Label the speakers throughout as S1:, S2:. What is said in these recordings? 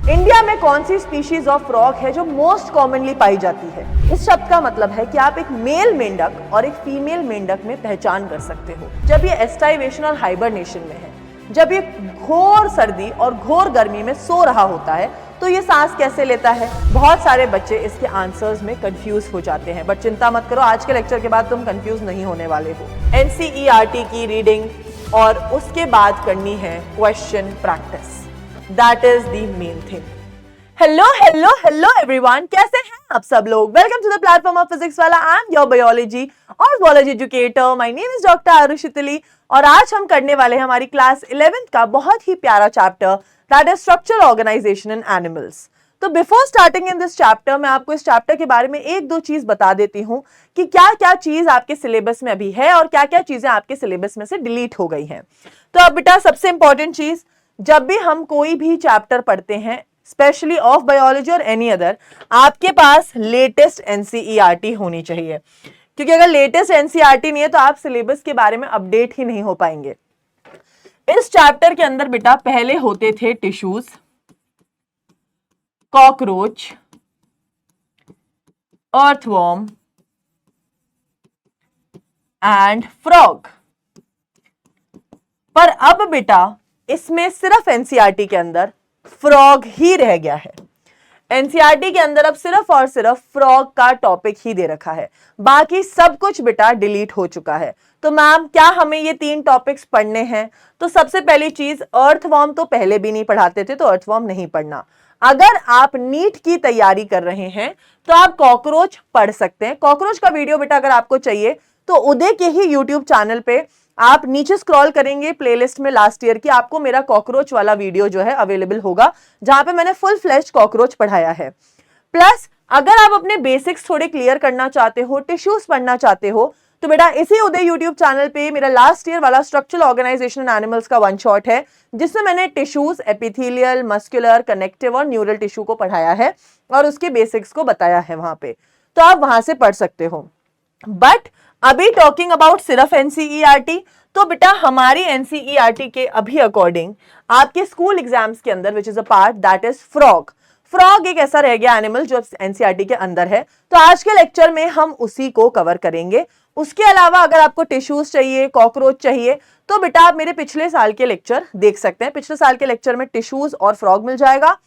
S1: India में कौन सी species of frog है जो मोस्ट कॉमनली पाई जाती है? इस शब्द का मतलब है कि आप एक मेल मेंढक और एक फीमेल मेंढक में पहचान कर सकते हो। जब ये एस्टाइवेशन और हाइबरनेशन में है, जब ये घोर सर्दी और घोर गर्मी में सो रहा होता है, तो ये सांस कैसे लेता है? बहुत सारे बच्चे इसके आंसर्स में कंफ्यूज हो जाते हैं, बट चिंता मत करो, आज के लेक्चर के बाद तुम कंफ्यूज नहीं होने वाले हो। एनसीईआरटी की रीडिंग और उसके बाद करनी है question practice. That is the main thing. Hello everyone. कैसे हैं आप सब लोग? Welcome to the platform of Physics वाला. I am your biology और zoology educator. My name is Dr. Arushitali और आज हम करने वाले हैं हमारी क्लास 11th का बहुत ही प्यारा chapter, that is Structural Organization in Animals. तो before starting in this chapter मैं आपको इस चैप्टर के बारे में एक दो चीज बता देती हूँ कि क्या क्या चीज आपके सिलेबस में अभी है और क्या क्या चीजें आपके सिलेबस में से डिलीट हो गई हैं। तो अब बेटा सबसे इंपॉर्टेंट चीज, जब भी हम कोई भी चैप्टर पढ़ते हैं, स्पेशली ऑफ बायोलॉजी और एनी अदर, आपके पास लेटेस्ट एनसीईआरटी होनी चाहिए, क्योंकि अगर लेटेस्ट एनसीईआरटी नहीं है तो आप सिलेबस के बारे में अपडेट ही नहीं हो पाएंगे। इस चैप्टर के अंदर बेटा पहले होते थे tissues, cockroach, earthworm and frog, पर अब बेटा इसमें सिर्फ एनसीईआरटी के अंदर फ्रॉग ही रह गया है। एनसीईआरटी के अंदर अब सिर्फ और सिर्फ फ्रॉग का टॉपिक ही दे रखा है, बाकी सब कुछ बेटा डिलीट हो चुका है। तो मैम क्या हमें ये 3 टॉपिक्स पढ़ने हैं? तो सबसे पहली चीज, अर्थवर्म तो पहले भी नहीं पढ़ाते थे, तो अर्थवर्म नहीं पढ़ना। अगर आप नीट की तैयारी कर रहे हैं तो आप कॉकरोच पढ़ सकते हैं। कॉकरोच का वीडियो बेटा अगर आपको चाहिए तो उदय के ही यूट्यूब चैनल पे आप नीचे स्क्रॉल करेंगे प्लेलिस्ट में, लास्ट ईयर की आपको मेरा कॉकरोच वाला वीडियो जो है अवेलेबल होगा, जहां पे मैंने फुल फ्लैश कॉकरोच पढ़ाया है। प्लस अगर आप अपने बेसिक्स थोड़े क्लियर करना चाहते हो, टिश्यूज पढ़ना चाहते हो, तो बेटा इसी उदय यूट्यूब चैनल पे मेरा लास्ट ईयर वाला स्ट्रक्चरल ऑर्गेनाइजेशन इन एनिमल्स का वन शॉट है, जिसमें मैंने टिश्यूज, एपिथेलियल, मस्कुलर, कनेक्टिव और न्यूरल टिश्यू को पढ़ाया है और उसके बेसिक्स को बताया है वहां पे, तो आप वहां से पढ़ सकते हो। बट अभी टॉकिंग अबाउट सिर्फ एनसीईआरटी, तो बेटा हमारी एनसीईआरटी के अभी अकॉर्डिंग आपके स्कूल एग्जाम्स के अंदर which is a part, that is frog. Frog एक ऐसा रह गया एनिमल जो एनसीईआरटी के अंदर है, तो आज के लेक्चर में हम उसी को कवर करेंगे। उसके अलावा अगर आपको टिश्यूज चाहिए, कॉकरोच चाहिए, तो बेटा आप मेरे पिछले साल के लेक्चर देख सकते हैं। पिछले साल के लेक्चर में टिश्यूज और फ्रॉग मिल जाएगा,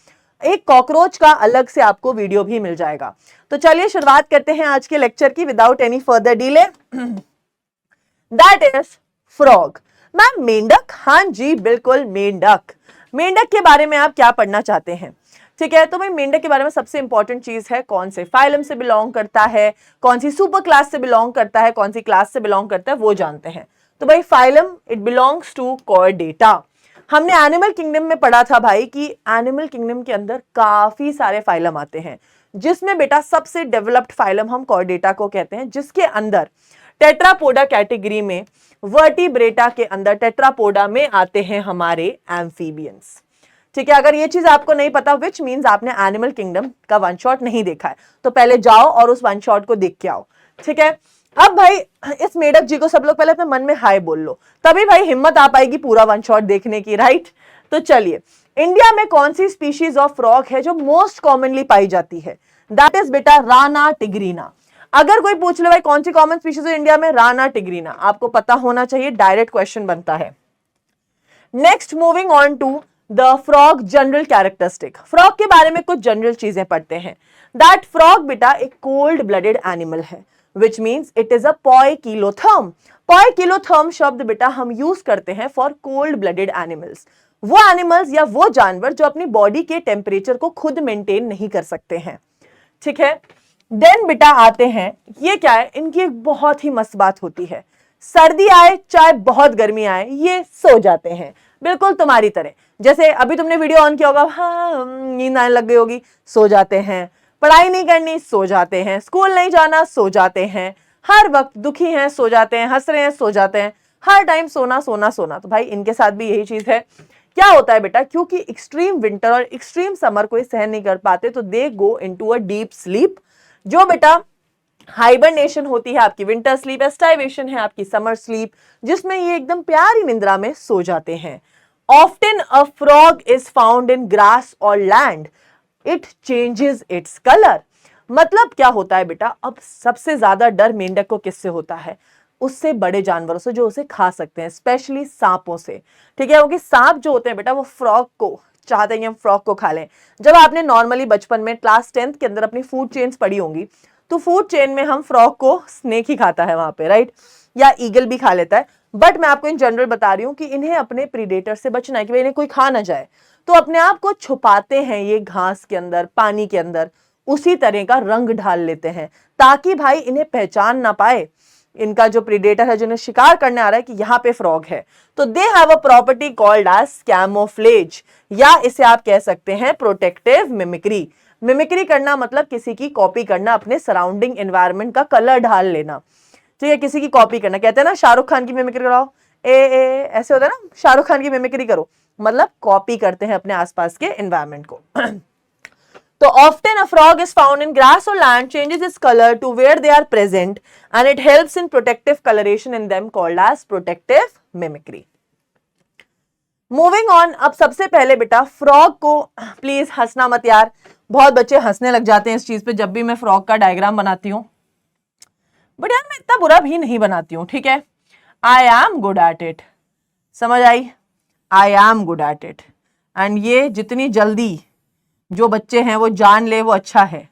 S1: एक कॉकरोच का अलग से आपको वीडियो भी मिल जाएगा। तो चलिए शुरुआत करते हैं आज के लेक्चर की without any further delay. That is frog. Ma'am मेंढक? हाँ जी बिल्कुल, मेंढक। मेंढक के बारे में आप क्या पढ़ना चाहते हैं? ठीक है, तो भाई मेंढक के बारे में सबसे इंपॉर्टेंट चीज है कौन से फाइलम से बिलोंग करता है, कौन सी सुपर क्लास से बिलोंग करता है, कौन सी क्लास से बिलोंग करता है, वो जानते हैं। तो भाई phylum, it belongs to Chordata. हमने एनिमल किंगडम में पढ़ा था भाई कि एनिमल किंगडम के अंदर काफी सारे फाइलम आते हैं, जिसमें बेटा सबसे डेवलप्ड फाइलम हम कॉर्डेटा को कहते हैं, जिसके अंदर टेट्रापोडा कैटेगरी में, वर्टिब्रेटा के अंदर टेट्रापोडा में आते हैं हमारे एम्फीबियंस। ठीक है, अगर ये चीज आपको नहीं पता, विच मीन्स आपने एनिमल किंगडम का वन शॉट नहीं देखा है, तो पहले जाओ और उस वन शॉट को देख के आओ। ठीक है, अब भाई इस मेढक जी को सब लोग पहले अपने मन में हाय बोल लो, तभी भाई हिम्मत आ पाएगी पूरा वन शॉट देखने की, राइट? तो चलिए, इंडिया में कौन सी स्पीशीज ऑफ फ्रॉग है जो मोस्ट कॉमनली पाई जाती है? दैट इज बेटा राना टिग्रीना। अगर कोई पूछ ले भाई कौन सी कॉमन स्पीशीज है इंडिया में, राना टिग्रीना, आपको पता होना चाहिए, डायरेक्ट क्वेश्चन बनता है। Next moving on to the frog general characteristic. Frog के बारे में कुछ जनरल चीजें पढ़ते हैं। दैट फ्रॉग बेटा एक कोल्ड ब्लडेड एनिमल है, which means it is a poikilotherm। poikilotherm शब्द बेटा हम यूज करते हैं फॉर कोल्ड ब्लडेड एनिमल्स, वो एनिमल्स या वो जानवर जो अपनी बॉडी के टेम्परेचर को खुद मेंटेन नहीं कर सकते हैं। ठीक है, देन बेटा आते हैं, ये क्या है, इनकी एक बहुत ही मस्त बात होती है, सर्दी आए चाहे बहुत गर्मी आए ये सो जाते हैं, बिल्कुल तुम्हारी तरह। जैसे अभी तुमने वीडियो ऑन किया होगा, हाँ नींद आने लग गई होगी, सो जाते हैं। पढ़ाई नहीं करनी, सो जाते हैं। स्कूल नहीं जाना, सो जाते हैं। हर वक्त दुखी हैं, सो जाते हैं। हंस रहे हैं, सो जाते हैं। हर टाइम सोना सोना सोना। तो भाई इनके साथ भी यही चीज है। क्या होता है बेटा, क्योंकि एक्सट्रीम विंटर और एक्सट्रीम समर को सहन नहीं कर पाते, तो they go into a deep sleep, जो बेटा हाइबरनेशन होती है आपकी विंटर स्लीप, एस्टाइवेशन है आपकी समर स्लीप, जिसमें ये एकदम प्यारी निंद्रा में सो जाते हैं। Often a frog is found in grass or land. It changes its color. मतलब क्या होता है बेटा, अब सबसे ज्यादा डर मेंढक को किससे होता है? उससे बड़े जानवरों से जो उसे खा सकते हैं, स्पेशली सांपों से। ठीक है, क्योंकि सांप जो होते हैं बेटा वो फ्रॉग को चाहते हैं कि हम फ्रॉग को खा लें। जब आपने नॉर्मली बचपन में क्लास 10th के अंदर अपनी फूड चेन्स पढ़ी होंगी, तो फूड चेन में हम फ्रॉग को स्नेक ही खाता है वहां पे, राइट, या ईगल भी खा लेता है। बट मैं आपको इन जनरल बता रही हूं कि इन्हें अपने प्रीडेटर से बचना है कि भाई इन्हें कोई खा ना जाए, तो अपने आप को छुपाते हैं ये घास के अंदर, पानी के अंदर, उसी तरह का रंग ढाल लेते हैं ताकि भाई इन्हें पहचान ना पाए इनका जो प्रीडेटर है, जिन्हें शिकार करने आ रहा है, कि यहाँ पे फ्रॉग है। तो they have a property called as camouflage, या इसे आप कह सकते हैं प्रोटेक्टिव मिमिक्री। मिमिक्री करना मतलब किसी की कॉपी करना, अपने सराउंडिंग एनवायरनमेंट का कलर ढाल लेना। ठीक है, किसी की कॉपी करना, कहते हैं ना शाहरुख खान की मिमिक्री कराओ, ए ऐसे होता है ना, शाहरुख खान की मिमिक्री करो, मतलब कॉपी करते हैं अपने आसपास के एनवायरनमेंट को। तो often a frog is found in grass or land, changes its color to where they are present, and it helps in protective coloration in them called as protective mimicry. Moving on, अब सबसे पहले बेटा frog को, please हंसना मत यार, बहुत बच्चे हंसने लग जाते हैं इस चीज पे जब भी मैं फ्रॉग का डायग्राम बनाती हूँ, बट यार मैं इतना बुरा भी नहीं बनाती हूँ, ठीक है। I am good at it, समझ आई, I am good at it, and ये जितनी जल्दी जो बच्चे हैं वो जान ले वो अच्छा है,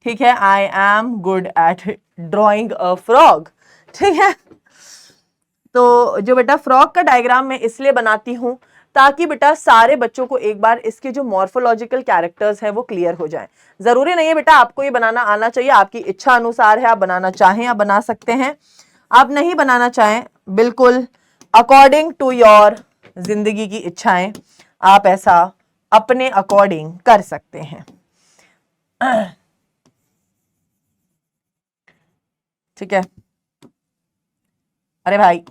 S1: ठीक है। I am good at drawing a frog, ठीक है। तो जो बेटा फ्रॉग का डायग्राम मैं इसलिए बनाती हूं ताकि बेटा सारे बच्चों को एक बार इसके जो मॉर्फोलॉजिकल कैरेक्टर्स हैं वो क्लियर हो जाएं। जरूरी नहीं है बेटा आपको ये बनाना आना चाहिए, आपकी इच्छा अनुसार है, आप बनाना चाहें आप बना सकते हैं, आप नहीं बनाना चाहें बिल्कुल अकॉर्डिंग टू योर जिंदगी की इच्छाएं आप ऐसा अपने अकॉर्डिंग कर सकते हैं, ठीक है। अरे भाई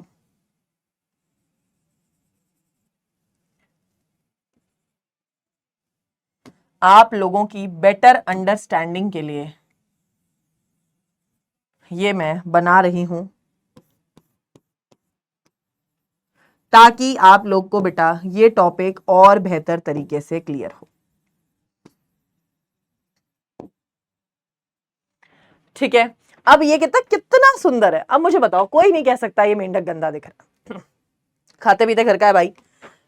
S1: आप लोगों की बेटर अंडरस्टैंडिंग के लिए ये मैं बना रही हूं ताकि आप लोग को बेटा ये टॉपिक और बेहतर तरीके से क्लियर हो, ठीक है। अब ये कितना सुंदर है। अब मुझे बताओ, कोई नहीं कह सकता ये मेंढक गंदा दिख रहा है, खाते पीते घर का है भाई।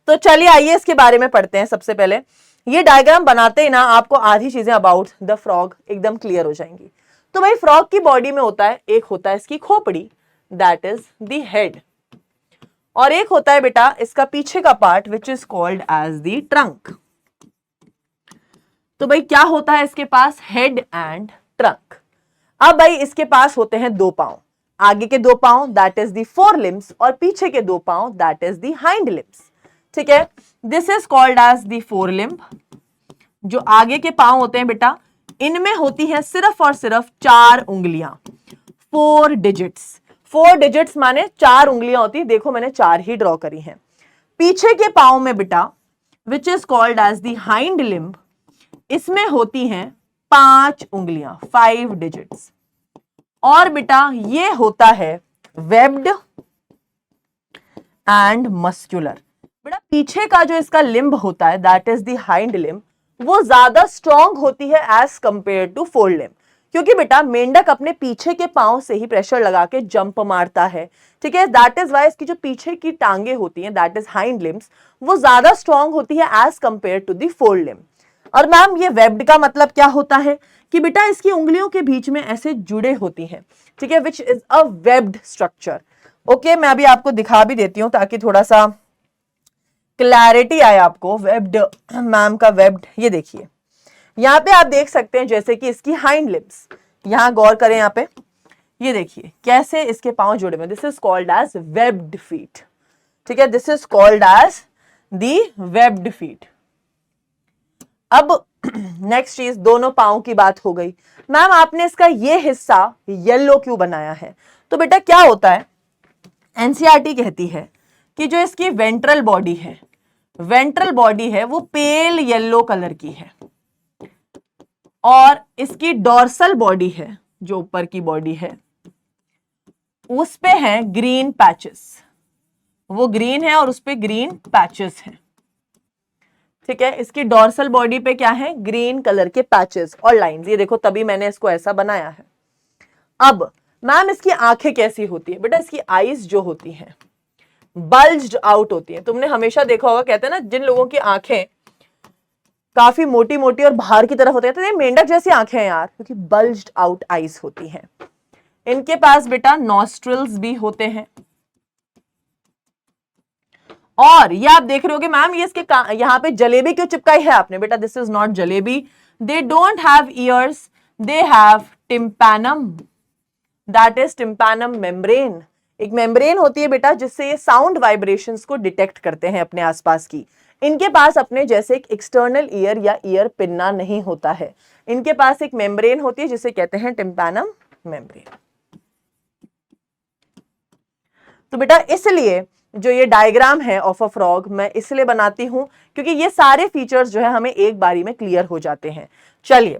S1: तो चलिए आइए इसके बारे में पढ़ते हैं। सबसे पहले ये डायग्राम बनाते ही ना आपको आधी चीजें अबाउट द फ्रॉग एकदम क्लियर हो जाएंगी। तो भाई फ्रॉग की बॉडी में होता है, एक होता है इसकी खोपड़ी, दैट इज द हेड, और एक होता है बेटा इसका पीछे का part which is called as the trunk. तो भाई क्या होता है इसके पास, हेड एंड ट्रंक। अब भाई इसके पास होते हैं दो पांव, आगे के दो पांव that is the fore limbs, और पीछे के दो पांव that is the hind limbs, ठीक है। This is called as the fore limb. जो आगे के पांव होते हैं बेटा इनमें होती है सिर्फ और सिर्फ 4 उंगलियां, 4 डिजिट्स। 4 डिजिट्स माने 4 उंगलियां होती, देखो मैंने 4 ही ड्रॉ करी हैं। पीछे के पांव में बेटा which is called as the hind limb, इसमें होती हैं 5 उंगलियां, 5 डिजिट्स, और बेटा ये होता है वेब्ड एंड मस्कुलर। बेटा पीछे का जो इसका लिम्ब होता है that is the hind limb, वो ज्यादा स्ट्रॉन्ग होती है as compare to fore limb, क्योंकि बेटा मेंढक अपने पीछे के पांव से ही प्रेशर लगा के जंप मारता है, ठीक है। दैट इज वाई इसकी जो पीछे की टांगे होती हैं दैट इज हाइंड लिम्स, वो ज्यादा स्ट्रॉन्ग होती है as compare to the fore limb. और मैम ये वेब्ड का मतलब क्या होता है कि बेटा इसकी उंगलियों के बीच में ऐसे जुड़े होती हैं, ठीक है, which is a webbed structure. Okay, मैं अभी आपको दिखा भी देती हूं ताकि थोड़ा सा क्लैरिटी आए आपको। वेब्ड, मैम का वेब्ड, ये देखिए यहां पे आप देख सकते हैं जैसे कि इसकी हाइंड लिम्स, यहां गौर करें यहां पे, ये देखिए कैसे इसके पांव जुड़े हुए, this is called as webbed feet, ठीक है, this is called as the webbed feet. अब नेक्स्ट चीज, दोनों पांव की बात हो गई। मैम आपने इसका ये हिस्सा येलो क्यों बनाया है? तो बेटा क्या होता है, एनसीईआरटी कहती है कि जो इसकी वेंट्रल बॉडी है, वेंट्रल बॉडी है वो पेल येलो कलर की है, और इसकी डॉर्सल बॉडी है जो ऊपर की बॉडी है उस पे है ग्रीन पैचेस, वो ग्रीन है और उस पे ग्रीन पैचेस हैं, ठीक है। इसकी डॉर्सल बॉडी पे क्या है, ग्रीन कलर के पैचेस और लाइंस, ये देखो तभी मैंने इसको ऐसा बनाया है। अब मैम इसकी आंखें कैसी होती है, बेटा इसकी आईज जो होती हैं बल्ज्ड आउट होती है। तुमने हमेशा देखा होगा, कहते हैं ना जिन लोगों की आंखें काफी मोटी मोटी और बाहर की तरफ होती है, तो ये मेंढक जैसी आंखें हैं यार, क्योंकि बल्ज्ड आउट आईज होती हैं। इनके पास बेटा नॉस्ट्रिल्स भी होते हैं, और ये आप देख रहे हो कि मैम ये इसके यहाँ पे जलेबी क्यों चिपकाई है आपने, बेटा this is not jalebi. They don't have years, they have tympanum, that is tympanum membrane. एक मेम्ब्रेन होती है बेटा जिससे ये साउंड वाइब्रेशंस को डिटेक्ट करते हैं अपने आसपास की। इनके पास अपने जैसे एक एक्सटर्नल ईयर या ईयर पिन्ना नहीं होता है, इनके पास एक मेम्ब्रेन होती है जिसे कहते हैं टिम्पैनम मेम्ब्रेन। तो बेटा इसलिए जो ये डायग्राम है ऑफ अ फ्रॉग मैं इसलिए बनाती हूं क्योंकि ये सारे फीचर्स जो है हमें एक बारी में क्लियर हो जाते हैं। चलिए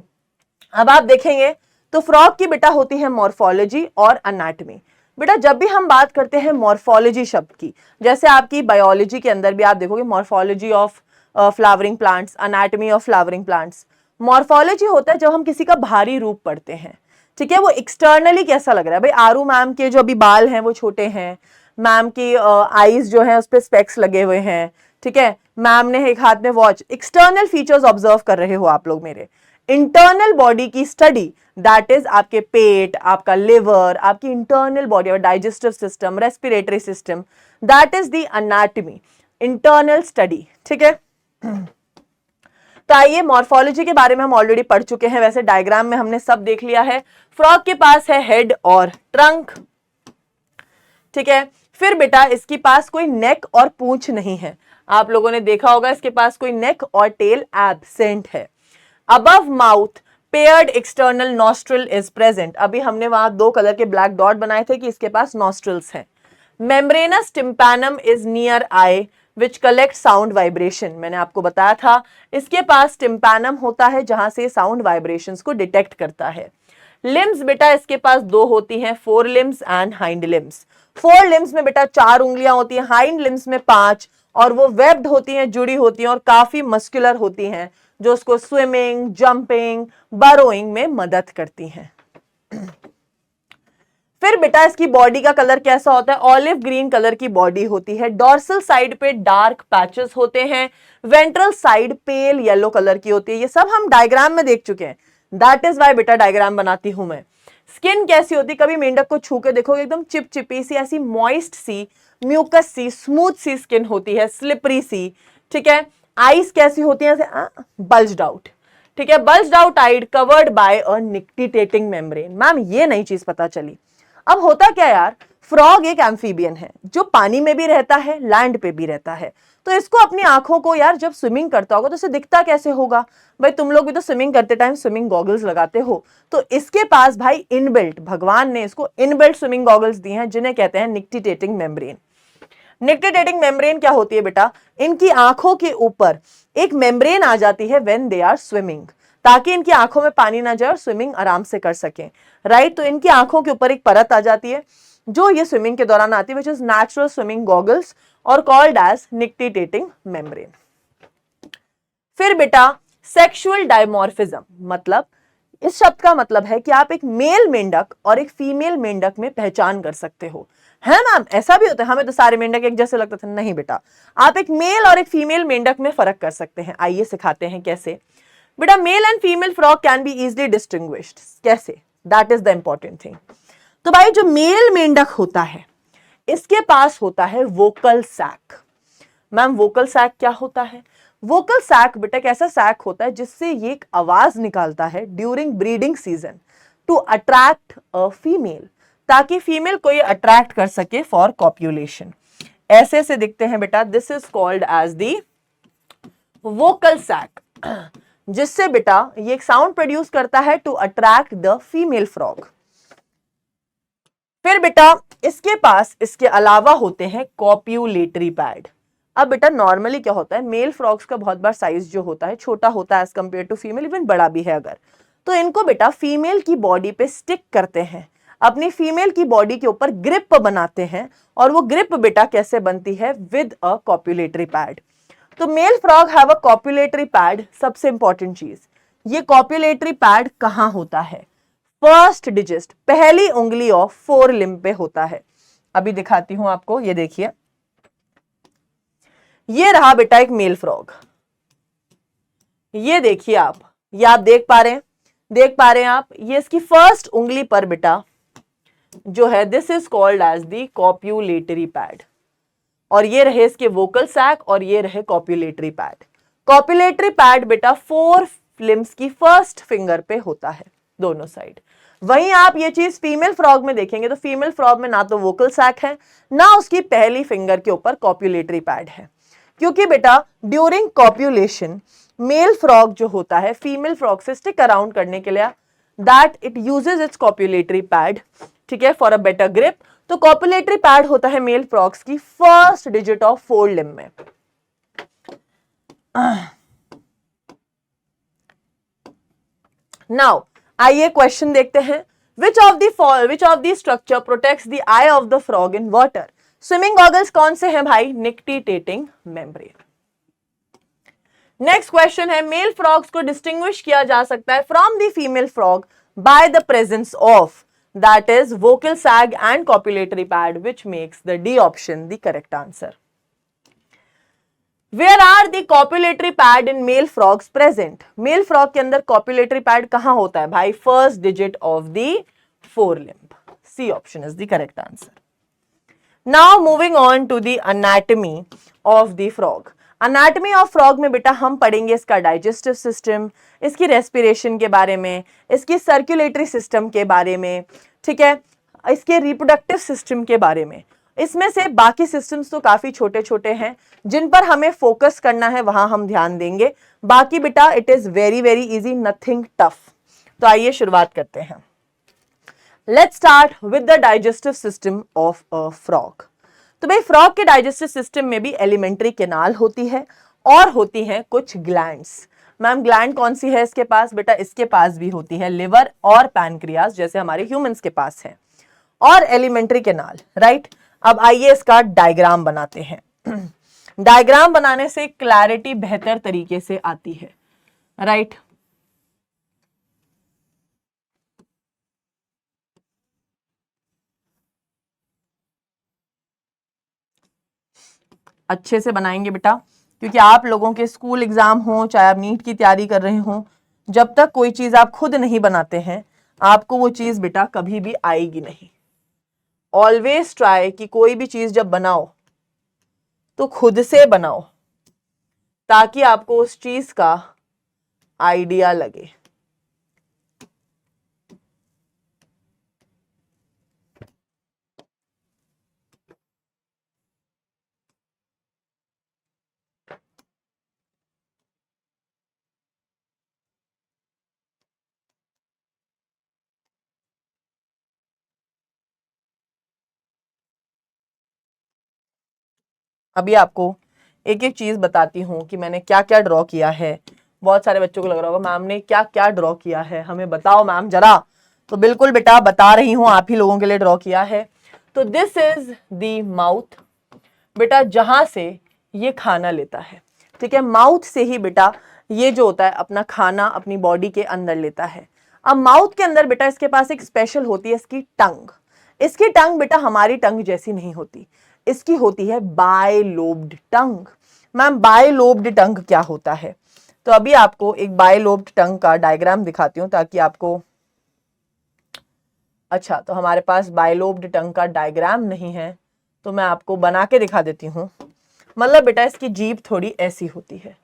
S1: अब आप देखेंगे तो फ्रॉग की बेटा होती है मॉर्फोलॉजी और एनाटॉमी। बेटा जब भी हम बात करते हैं मॉर्फोलॉजी शब्द की, जैसे आपकी बायोलॉजी के अंदर भी आप देखोगे morphology of flowering plants, anatomy of flowering plants. Morphology होता है जब हम किसी का बाहरी रूप पढ़ते हैं, ठीक है, वो एक्सटर्नली कैसा लग रहा है। भाई आरू मैम के जो अभी बाल हैं वो छोटे हैं, मैम की आईज जो है उस पर स्पेक्स लगे हुए हैं, ठीक है, मैम ने एक हाथ में वॉच, एक्सटर्नल फीचर्स ऑब्जर्व कर रहे हो आप लोग मेरे। इंटरनल बॉडी की स्टडी दैट इज आपके पेट, आपका लिवर, आपकी इंटरनल बॉडी और digestive system, respiratory system, that is the anatomy, internal study, ठीक है। तो आइए मॉर्फोलॉजी के बारे में हम ऑलरेडी पढ़ चुके हैं, वैसे डायग्राम में हमने सब देख लिया है। फ्रॉग के पास है हेड और ट्रंक, ठीक है। फिर बेटा इसके पास कोई नेक और पूंछ नहीं है, आप लोगों ने देखा होगा इसके पास कोई नेक और टेल एब्सेंट है। Above mouth paired external nostril is present, अभी हमने वहां दो कलर के ब्लैक डॉट बनाए थे कि इसके पास नॉस्ट्रिल्स हैं। Membranes tympanum is near I which collect sound vibration, मैंने आपको बताया था इसके पास टिम्पैनम होता है जहां से साउंड वाइब्रेशंस को डिटेक्ट करता है। लिम्स बेटा इसके पास दो होती हैं, four limbs and hind limbs. Four limbs में बेटा 4 उंगलियां होती हैं, हाइंड लिम्स में 5, और वो वेब्ड होती हैं, जुड़ी होती हैं और काफी मस्कुलर होती हैं जो उसको स्विमिंग, जंपिंग, बरोइंग में मदद करती हैं। फिर बेटा इसकी बॉडी का कलर कैसा होता है, ऑलिव ग्रीन कलर की बॉडी होती है। डॉर्सल साइड पे डार्क पैचेस होते हैं, ventral side pale yellow colour की होती है। ये सब हम डायग्राम में देख चुके हैं, दैट इज वाई बेटा डायग्राम बनाती हूं मैं। स्किन कैसी होती है, कभी मेंढक को छू के देखोगे एकदम चिपचिपी सी, ऐसी मॉइस्ट सी, म्यूकस सी, स्मूथ सी स्किन होती है, स्लिपरी सी, ठीक है। आईज कैसी होती है, बल्ज्ड आउट, ठीक है, bulged out eyed covered by a nictitating membrane. Ma'am ये नई चीज पता चली। अब होता क्या यार, फ्रॉग एक एम्फीबियन है जो पानी में भी रहता है, लैंड पे भी रहता है। तो इसको अपनी आंखों को यार जब स्विमिंग करता होगा तो इसे दिखता कैसे होगा, भाई तुम लोग भी तो स्विमिंग करते टाइम स्विमिंग गॉगल्स लगाते हो, तो इसके पास भाई इनबिल्ट, भगवान ने इसको इनबिल्ट स्विमिंग गॉगल्स दिए हैं जिन्हें कहते हैं निक्टिटेटिंग मेम्ब्रेन। निक्टिटेटिंग मेम्ब्रेन क्या होती है बेटा, इनकी आंखों के ऊपर एक मेम्ब्रेन आ जाती है व्हेन दे आर स्विमिंग, ताकि इनकी आंखों में पानी ना जाए और स्विमिंग आराम से कर सकें, राइट। तो इनकी आंखों के ऊपर एक परत आ जाती है जो ये स्विमिंग के दौरान आती है, which is natural swimming goggles और कॉल्ड एज निक्टिटेटिंग मेम्ब्रेन। फिर बेटा सेक्सुअल डायमॉर्फिज्म, मतलब इस शब्द का मतलब है कि आप एक मेल मेंढक और एक फीमेल मेंढक में पहचान कर सकते हो। है मैम ऐसा भी होता है, हमें तो सारे मेंढक एक जैसे लगते थे, नहीं बेटा, आप एक मेल और एक फीमेल मेंढक में फर्क कर सकते हैं। आइए सिखाते हैं कैसे। बेटा male and female frog can be easily distinguished, कैसे, that is the important thing. तो भाई जो मेल मेंढक होता है इसके पास होता है vocal sac. Ma'am vocal sac क्या होता है, वोकल सैक बेटा एक ऐसा सैक होता है जिससे ये एक आवाज निकालता है during breeding season two attract a female, ताकि फीमेल को ये अट्रैक्ट कर सके फॉर कॉप्यूलेशन। ऐसे से दिखते हैं बेटा, this is called as the vocal sac, जिससे बेटा ये एक साउंड प्रोड्यूस करता है to attract the female frog. फिर बेटा इसके पास इसके अलावा होते हैं कॉप्यूलेटरी पैड। अब बेटा नॉर्मली क्या होता है, मेल फ्रॉग्स का बहुत बार साइज जो होता है छोटा होता है as compare to female, even बड़ा भी है अगर, तो इनको बेटा फीमेल की बॉडी पे स्टिक करते हैं अपनी फीमेल की बॉडी के ऊपर ग्रिप बनाते हैं, और वो ग्रिप बेटा कैसे बनती है, विद अ कॉपुलेटरी पैड। तो male frog have a copulatory pad. सबसे इंपॉर्टेंट चीज, ये कॉपुलेटरी पैड कहां होता है, फर्स्ट डिजिट, पहली उंगली ऑफ फोर लिम्ब पे होता है। अभी दिखाती हूं आपको, ये देखिए, ये रहा बेटा एक मेल फ्रॉग। ये देखिए आप, ये आप देख पा रहे हैं आप, ये इसकी फर्स्ट उंगली पर बेटा जो है, this is called as the copulatory pad. और ये रहे इसके वोकल सैक, और ये रहे कॉप्यूलेटरी पैड। कॉप्यूलेटरी पैड बेटा फोर लिम्स की फर्स्ट फिंगर पे होता है, दोनों साइड। वहीं आप ये चीज फीमेल फ्रॉग में देखेंगे तो फीमेल फ्रॉग में ना तो वोकल सैक है, ना उसकी पहली फिंगर के ऊपर कॉप्यूलेटरी पैड है। क्योंकि बेटा ड्यूरिंग कॉप्यूलेशन मेल फ्रॉग जो होता है फीमेल फ्रॉग से स्टिक अराउंड करने के लिए, that it uses its copulatory pad, ठीक है, फॉर अ बेटर ग्रिप। तो कॉपुलेटरी पैड होता है मेल फ्रॉग्स की first digit of fore limb में। नाउ आइए क्वेश्चन देखते हैं, which of the structure protects the eye of the frog in water. Swimming goggles कौन से हैं भाई, निक्टिटेटिंग मेम्ब्रेन। नेक्स्ट क्वेश्चन है, मेल फ्रॉग्स को डिस्टिंग्विश किया जा सकता है from the female frog by the presence of, that is vocal sag and copulatory pad, which makes the D option the correct answer. Where are the copulatory pad in male frogs present? Male frog के अंदर copulatory pad कहाँ होता है भाई, first digit of the forelimb. C option is the correct answer. Now moving on to the anatomy of the frog. Anatomy of frog में बेटा हम पढ़ेंगे इसका डाइजेस्टिव सिस्टम, इसकी रेस्पिरेशन के बारे में, इसकी सर्कुलेटरी सिस्टम के बारे में, ठीक है, इसके रिप्रोडक्टिव सिस्टम के बारे में। इसमें से बाकी सिस्टम्स तो काफी छोटे छोटे हैं, जिन पर हमें फोकस करना है वहां हम ध्यान देंगे। बाकी बेटा it is very very easy, nothing tough. तो आइए शुरुआत करते हैं। Let's start with the digestive system of a frog. तो भाई फ्रॉग के डाइजेस्टिव सिस्टम में भी एलिमेंट्री कैनाल होती है और होती हैं कुछ ग्लैंड्स। मैम ग्लैंड कौन सी है इसके पास, बेटा इसके पास भी होती है लिवर और पैनक्रियास, जैसे हमारे ह्यूमंस के पास है, और एलिमेंट्री कैनाल, राइट। अब आइए इसका डायग्राम बनाते हैं। डायग्राम बनाने से क्लैरिटी बेहतर तरीके से आती है, राइट। अच्छे से बनाएंगे बेटा, क्योंकि आप लोगों के स्कूल एग्जाम हो, चाहे आप नीट की तैयारी कर रहे हो, जब तक कोई चीज आप खुद नहीं बनाते हैं आपको वो चीज बेटा कभी भी आएगी नहीं। ऑलवेज ट्राई कि कोई भी चीज जब बनाओ तो खुद से बनाओ, ताकि आपको उस चीज का आइडिया लगे। अभी आपको एक एक चीज बताती हूं कि मैंने क्या क्या ड्रॉ किया है। बहुत सारे बच्चों को लग रहा होगा मैम ने क्या क्या ड्रॉ किया है, हमें बताओ मैम जरा। तो बिल्कुल बेटा बता रही हूं, आप ही लोगों के लिए ड्रॉ किया है। तो दिस इज द माउथ बेटा, जहां से ये खाना लेता है, ठीक है। माउथ से ही बेटा ये जो होता है अपना खाना अपनी बॉडी के अंदर लेता है। अब माउथ के अंदर बेटा इसके पास एक स्पेशल होती है इसकी टंग। इसकी टंग बेटा हमारी टंग जैसी नहीं होती, इसकी होती है बायलोब्ड टंग। मैम बायलोब्ड टंग क्या होता है, तो अभी आपको एक बायलोब्ड टंग का डायग्राम दिखाती हूं ताकि आपको, अच्छा तो हमारे पास बायलोब्ड टंग का डायग्राम नहीं है तो मैं आपको बना के दिखा देती हूं। मतलब बेटा इसकी जीभ थोड़ी ऐसी होती है,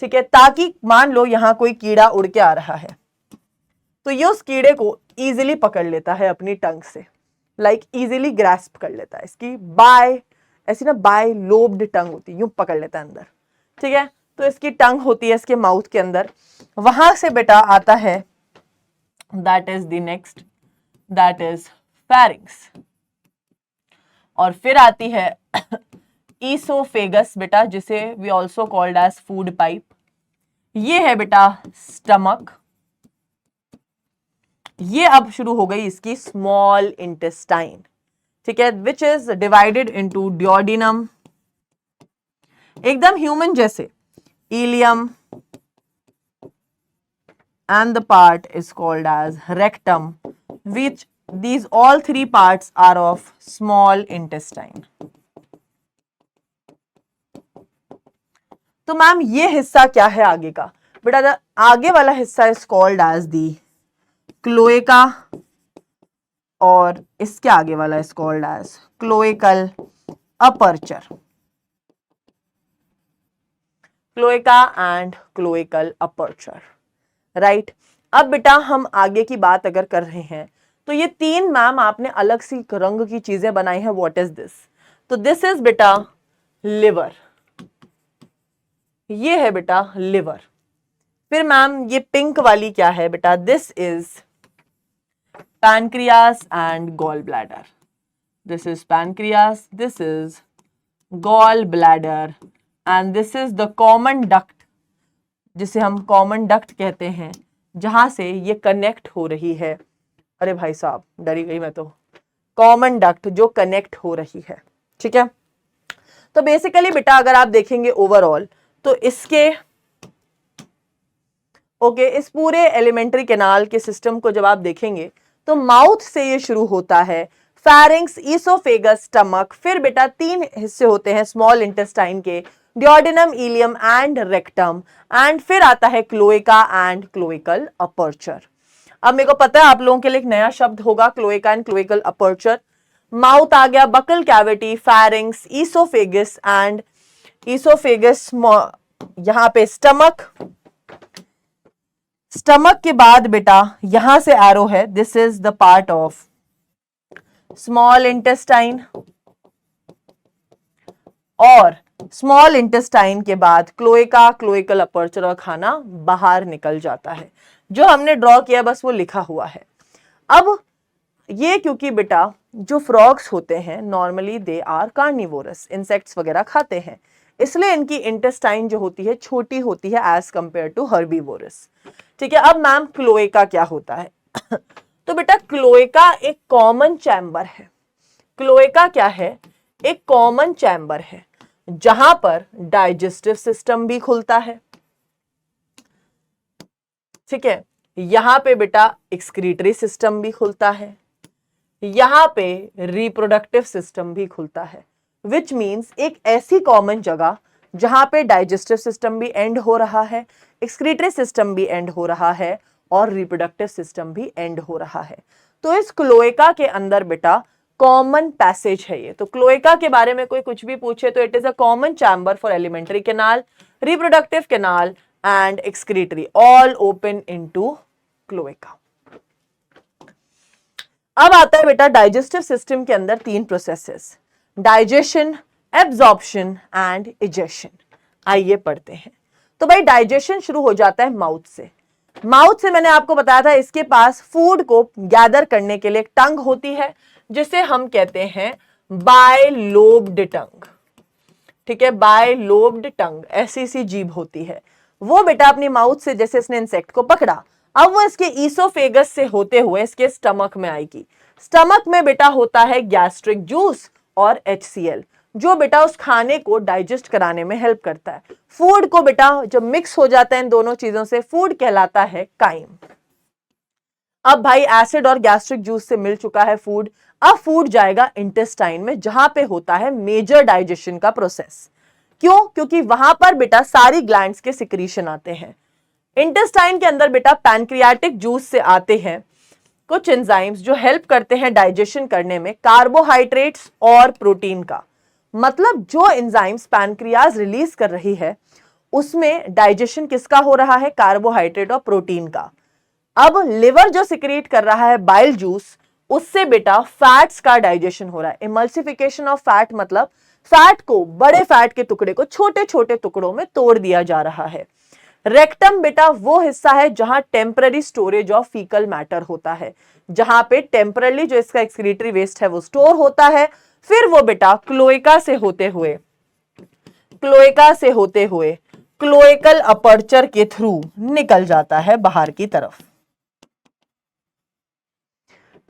S1: ठीक है, ताकि मान लो यहां कोई कीड़ा उड़ के आ रहा है तो ये उस कीड़े को इजीली पकड़ लेता है अपनी टंग से, लाइक इजीली ग्रैस्प कर लेता है। इसकी बाय ऐसी ना बाय लोब्ड टंग होती है, यूं पकड़ लेता है अंदर, ठीक है। तो इसकी टंग होती है इसके माउथ के अंदर, वहां से बेटा आता है that is the next, that is pharynx, और फिर आती है ईसोफेगस बेटा, जिसे we also called as food pipe. ये है बेटा स्टमक, ये अब शुरू हो गई इसकी स्मॉल इंटेस्टाइन, ठीक है, which is divided into duodenum, एकदम ह्यूमन जैसे, ilium, and the part is called as rectum, which these all three parts are of small intestine. तो मैम ये हिस्सा क्या है आगे का? बेटा आगे वाला हिस्सा is called as the cloaca, और इसके आगे वाला is called as cloacal aperture, cloaca and cloacal aperture, right. अब बेटा हम आगे की बात अगर कर रहे हैं तो ये तीन मैम आपने अलग सी रंग की चीजें बनाई हैं, व्हाट इज दिस? तो दिस इज बेटा लिवर, ये है बेटा लिवर। फिर मैम ये पिंक वाली क्या है बेटा? This is pancreas and gall bladder, this is pancreas, this is gall bladder and this is the common duct, जिसे हम कॉमन डक्ट कहते हैं, जहां से ये कनेक्ट हो रही है। अरे भाई साहब डरी गई मैं तो। कॉमन डक्ट जो कनेक्ट हो रही है, ठीक है। तो बेसिकली बेटा अगर आप देखेंगे ओवरऑल तो इसके इस पूरे एलिमेंट्री कैनाल के सिस्टम को जब आप देखेंगे तो माउथ से ये शुरू होता है, फेरिंग्स, ईसोफेगस, स्टमक, फिर बेटा तीन हिस्से होते हैं स्मॉल इंटेस्टाइन के, duodenum, ilium and rectum, and फिर आता है क्लोएका एंड क्लोएकल अपर्चर। अब मेरे को पता है आप लोगों के लिए एक नया शब्द होगा, cloaca and cloacal aperture. Mouth आ गया, buccal cavity, pharynx, oesophagus and oesophagus, यहां पे स्टमक, स्टमक के बाद बेटा यहां से एरो है, this is the part of small intestine, और स्मॉल इंटेस्टाइन के बाद क्लोएका, क्लोएकल अपर्चर और खाना बाहर निकल जाता है। जो हमने ड्रॉ किया बस वो लिखा हुआ है। अब ये क्योंकि बेटा जो फ्रॉग्स होते हैं normally they are carnivorous, insects वगैरह खाते हैं, इसलिए इनकी इंटेस्टाइन जो होती है छोटी होती है एज कंपेयर टू हर्बीवोरस, ठीक है। अब मैम क्लोएका क्या होता है? तो बेटा क्लोएका एक कॉमन चैम्बर है। क्लोएका क्या है? एक कॉमन चैम्बर है जहां पर डाइजेस्टिव सिस्टम भी खुलता है, ठीक है। यहां पे बेटा एक्सक्रीटरी सिस्टम भी खुलता है, यहां पे रिप्रोडक्टिव सिस्टम भी खुलता है, विच मीन्स एक ऐसी कॉमन जगह जहां पे डाइजेस्टिव सिस्टम भी एंड हो रहा है, एक्सक्रीटरी सिस्टम भी एंड हो रहा है और रिप्रोडक्टिव सिस्टम भी एंड हो रहा है। तो इस क्लोएका के अंदर बेटा कॉमन पैसेज है ये। तो क्लोएका के बारे में कोई कुछ भी पूछे तो it is a common chamber for alimentary canal, reproductive canal and excretory, all open into cloaca. अब आता है बेटा डाइजेस्टिव सिस्टम के अंदर तीन processes, digestion, absorption and egestion. आइए पढ़ते हैं। तो भाई डाइजेशन शुरू हो जाता है माउथ से। माउथ से मैंने आपको बताया था इसके पास फूड को गैदर करने के लिए एक टंग होती है जिसे हम कहते हैं बायलोब्ड टंग, ठीक है। बायलोब्ड टंग, ऐसी सी जीभ होती है। वो बेटा अपनी माउथ से जैसे इसने इंसेक्ट को पकड़ा, अब वो इसके ईसोफेगस से होते हुए इसके स्टमक में आएगी। स्टमक में बेटा होता है गैस्ट्रिक जूस और HCl, जो बेटा उस खाने को डाइजेस्ट कराने में हेल्प करता है। फूड को बेटा जब मिक्स हो जाता है इन दोनों चीजों से, फूड कहलाता है काइम। अब भाई एसिड और गैस्ट्रिक जूस से मिल चुका है फूड, अब फूड जाएगा इंटेस्टाइन में जहां पे होता है मेजर डाइजेशन का प्रोसेस। क्यों? क्योंकि वहां पर बेटा सारी ग्लैंड्स के सिक्रीशन आते हैं। इंटेस्टाइन के अंदर बेटा पैनक्रियाटिक जूस से आते हैं कुछ एंजाइम्स जो हेल्प करते हैं डाइजेशन करने में कार्बोहाइड्रेट्स और प्रोटीन का। मतलब जो एंजाइम्स पैनक्रियाज रिलीज कर रही है उसमें डाइजेशन किसका हो रहा है? कार्बोहाइड्रेट और प्रोटीन का। अब लिवर जो सिक्रीट कर रहा है बाइल जूस, उससे बेटा फैट्स का डाइजेशन हो रहा है। इमल्सिफिकेशन ऑफ फैट मतलब फैट को, बड़े फैट के टुकड़े को छोटे छोटे टुकड़ों में तोड़ दिया जा रहा है। रेक्टम बेटा वो हिस्सा है जहां temporary storage of faecal matter होता है, जहां पे टेम्पररी जो इसका एक्सक्रीटरी वेस्ट है वो स्टोर होता है। फिर वो बेटा क्लोएका से होते हुए क्लोएकल अपर्चर के थ्रू निकल जाता है बाहर की तरफ।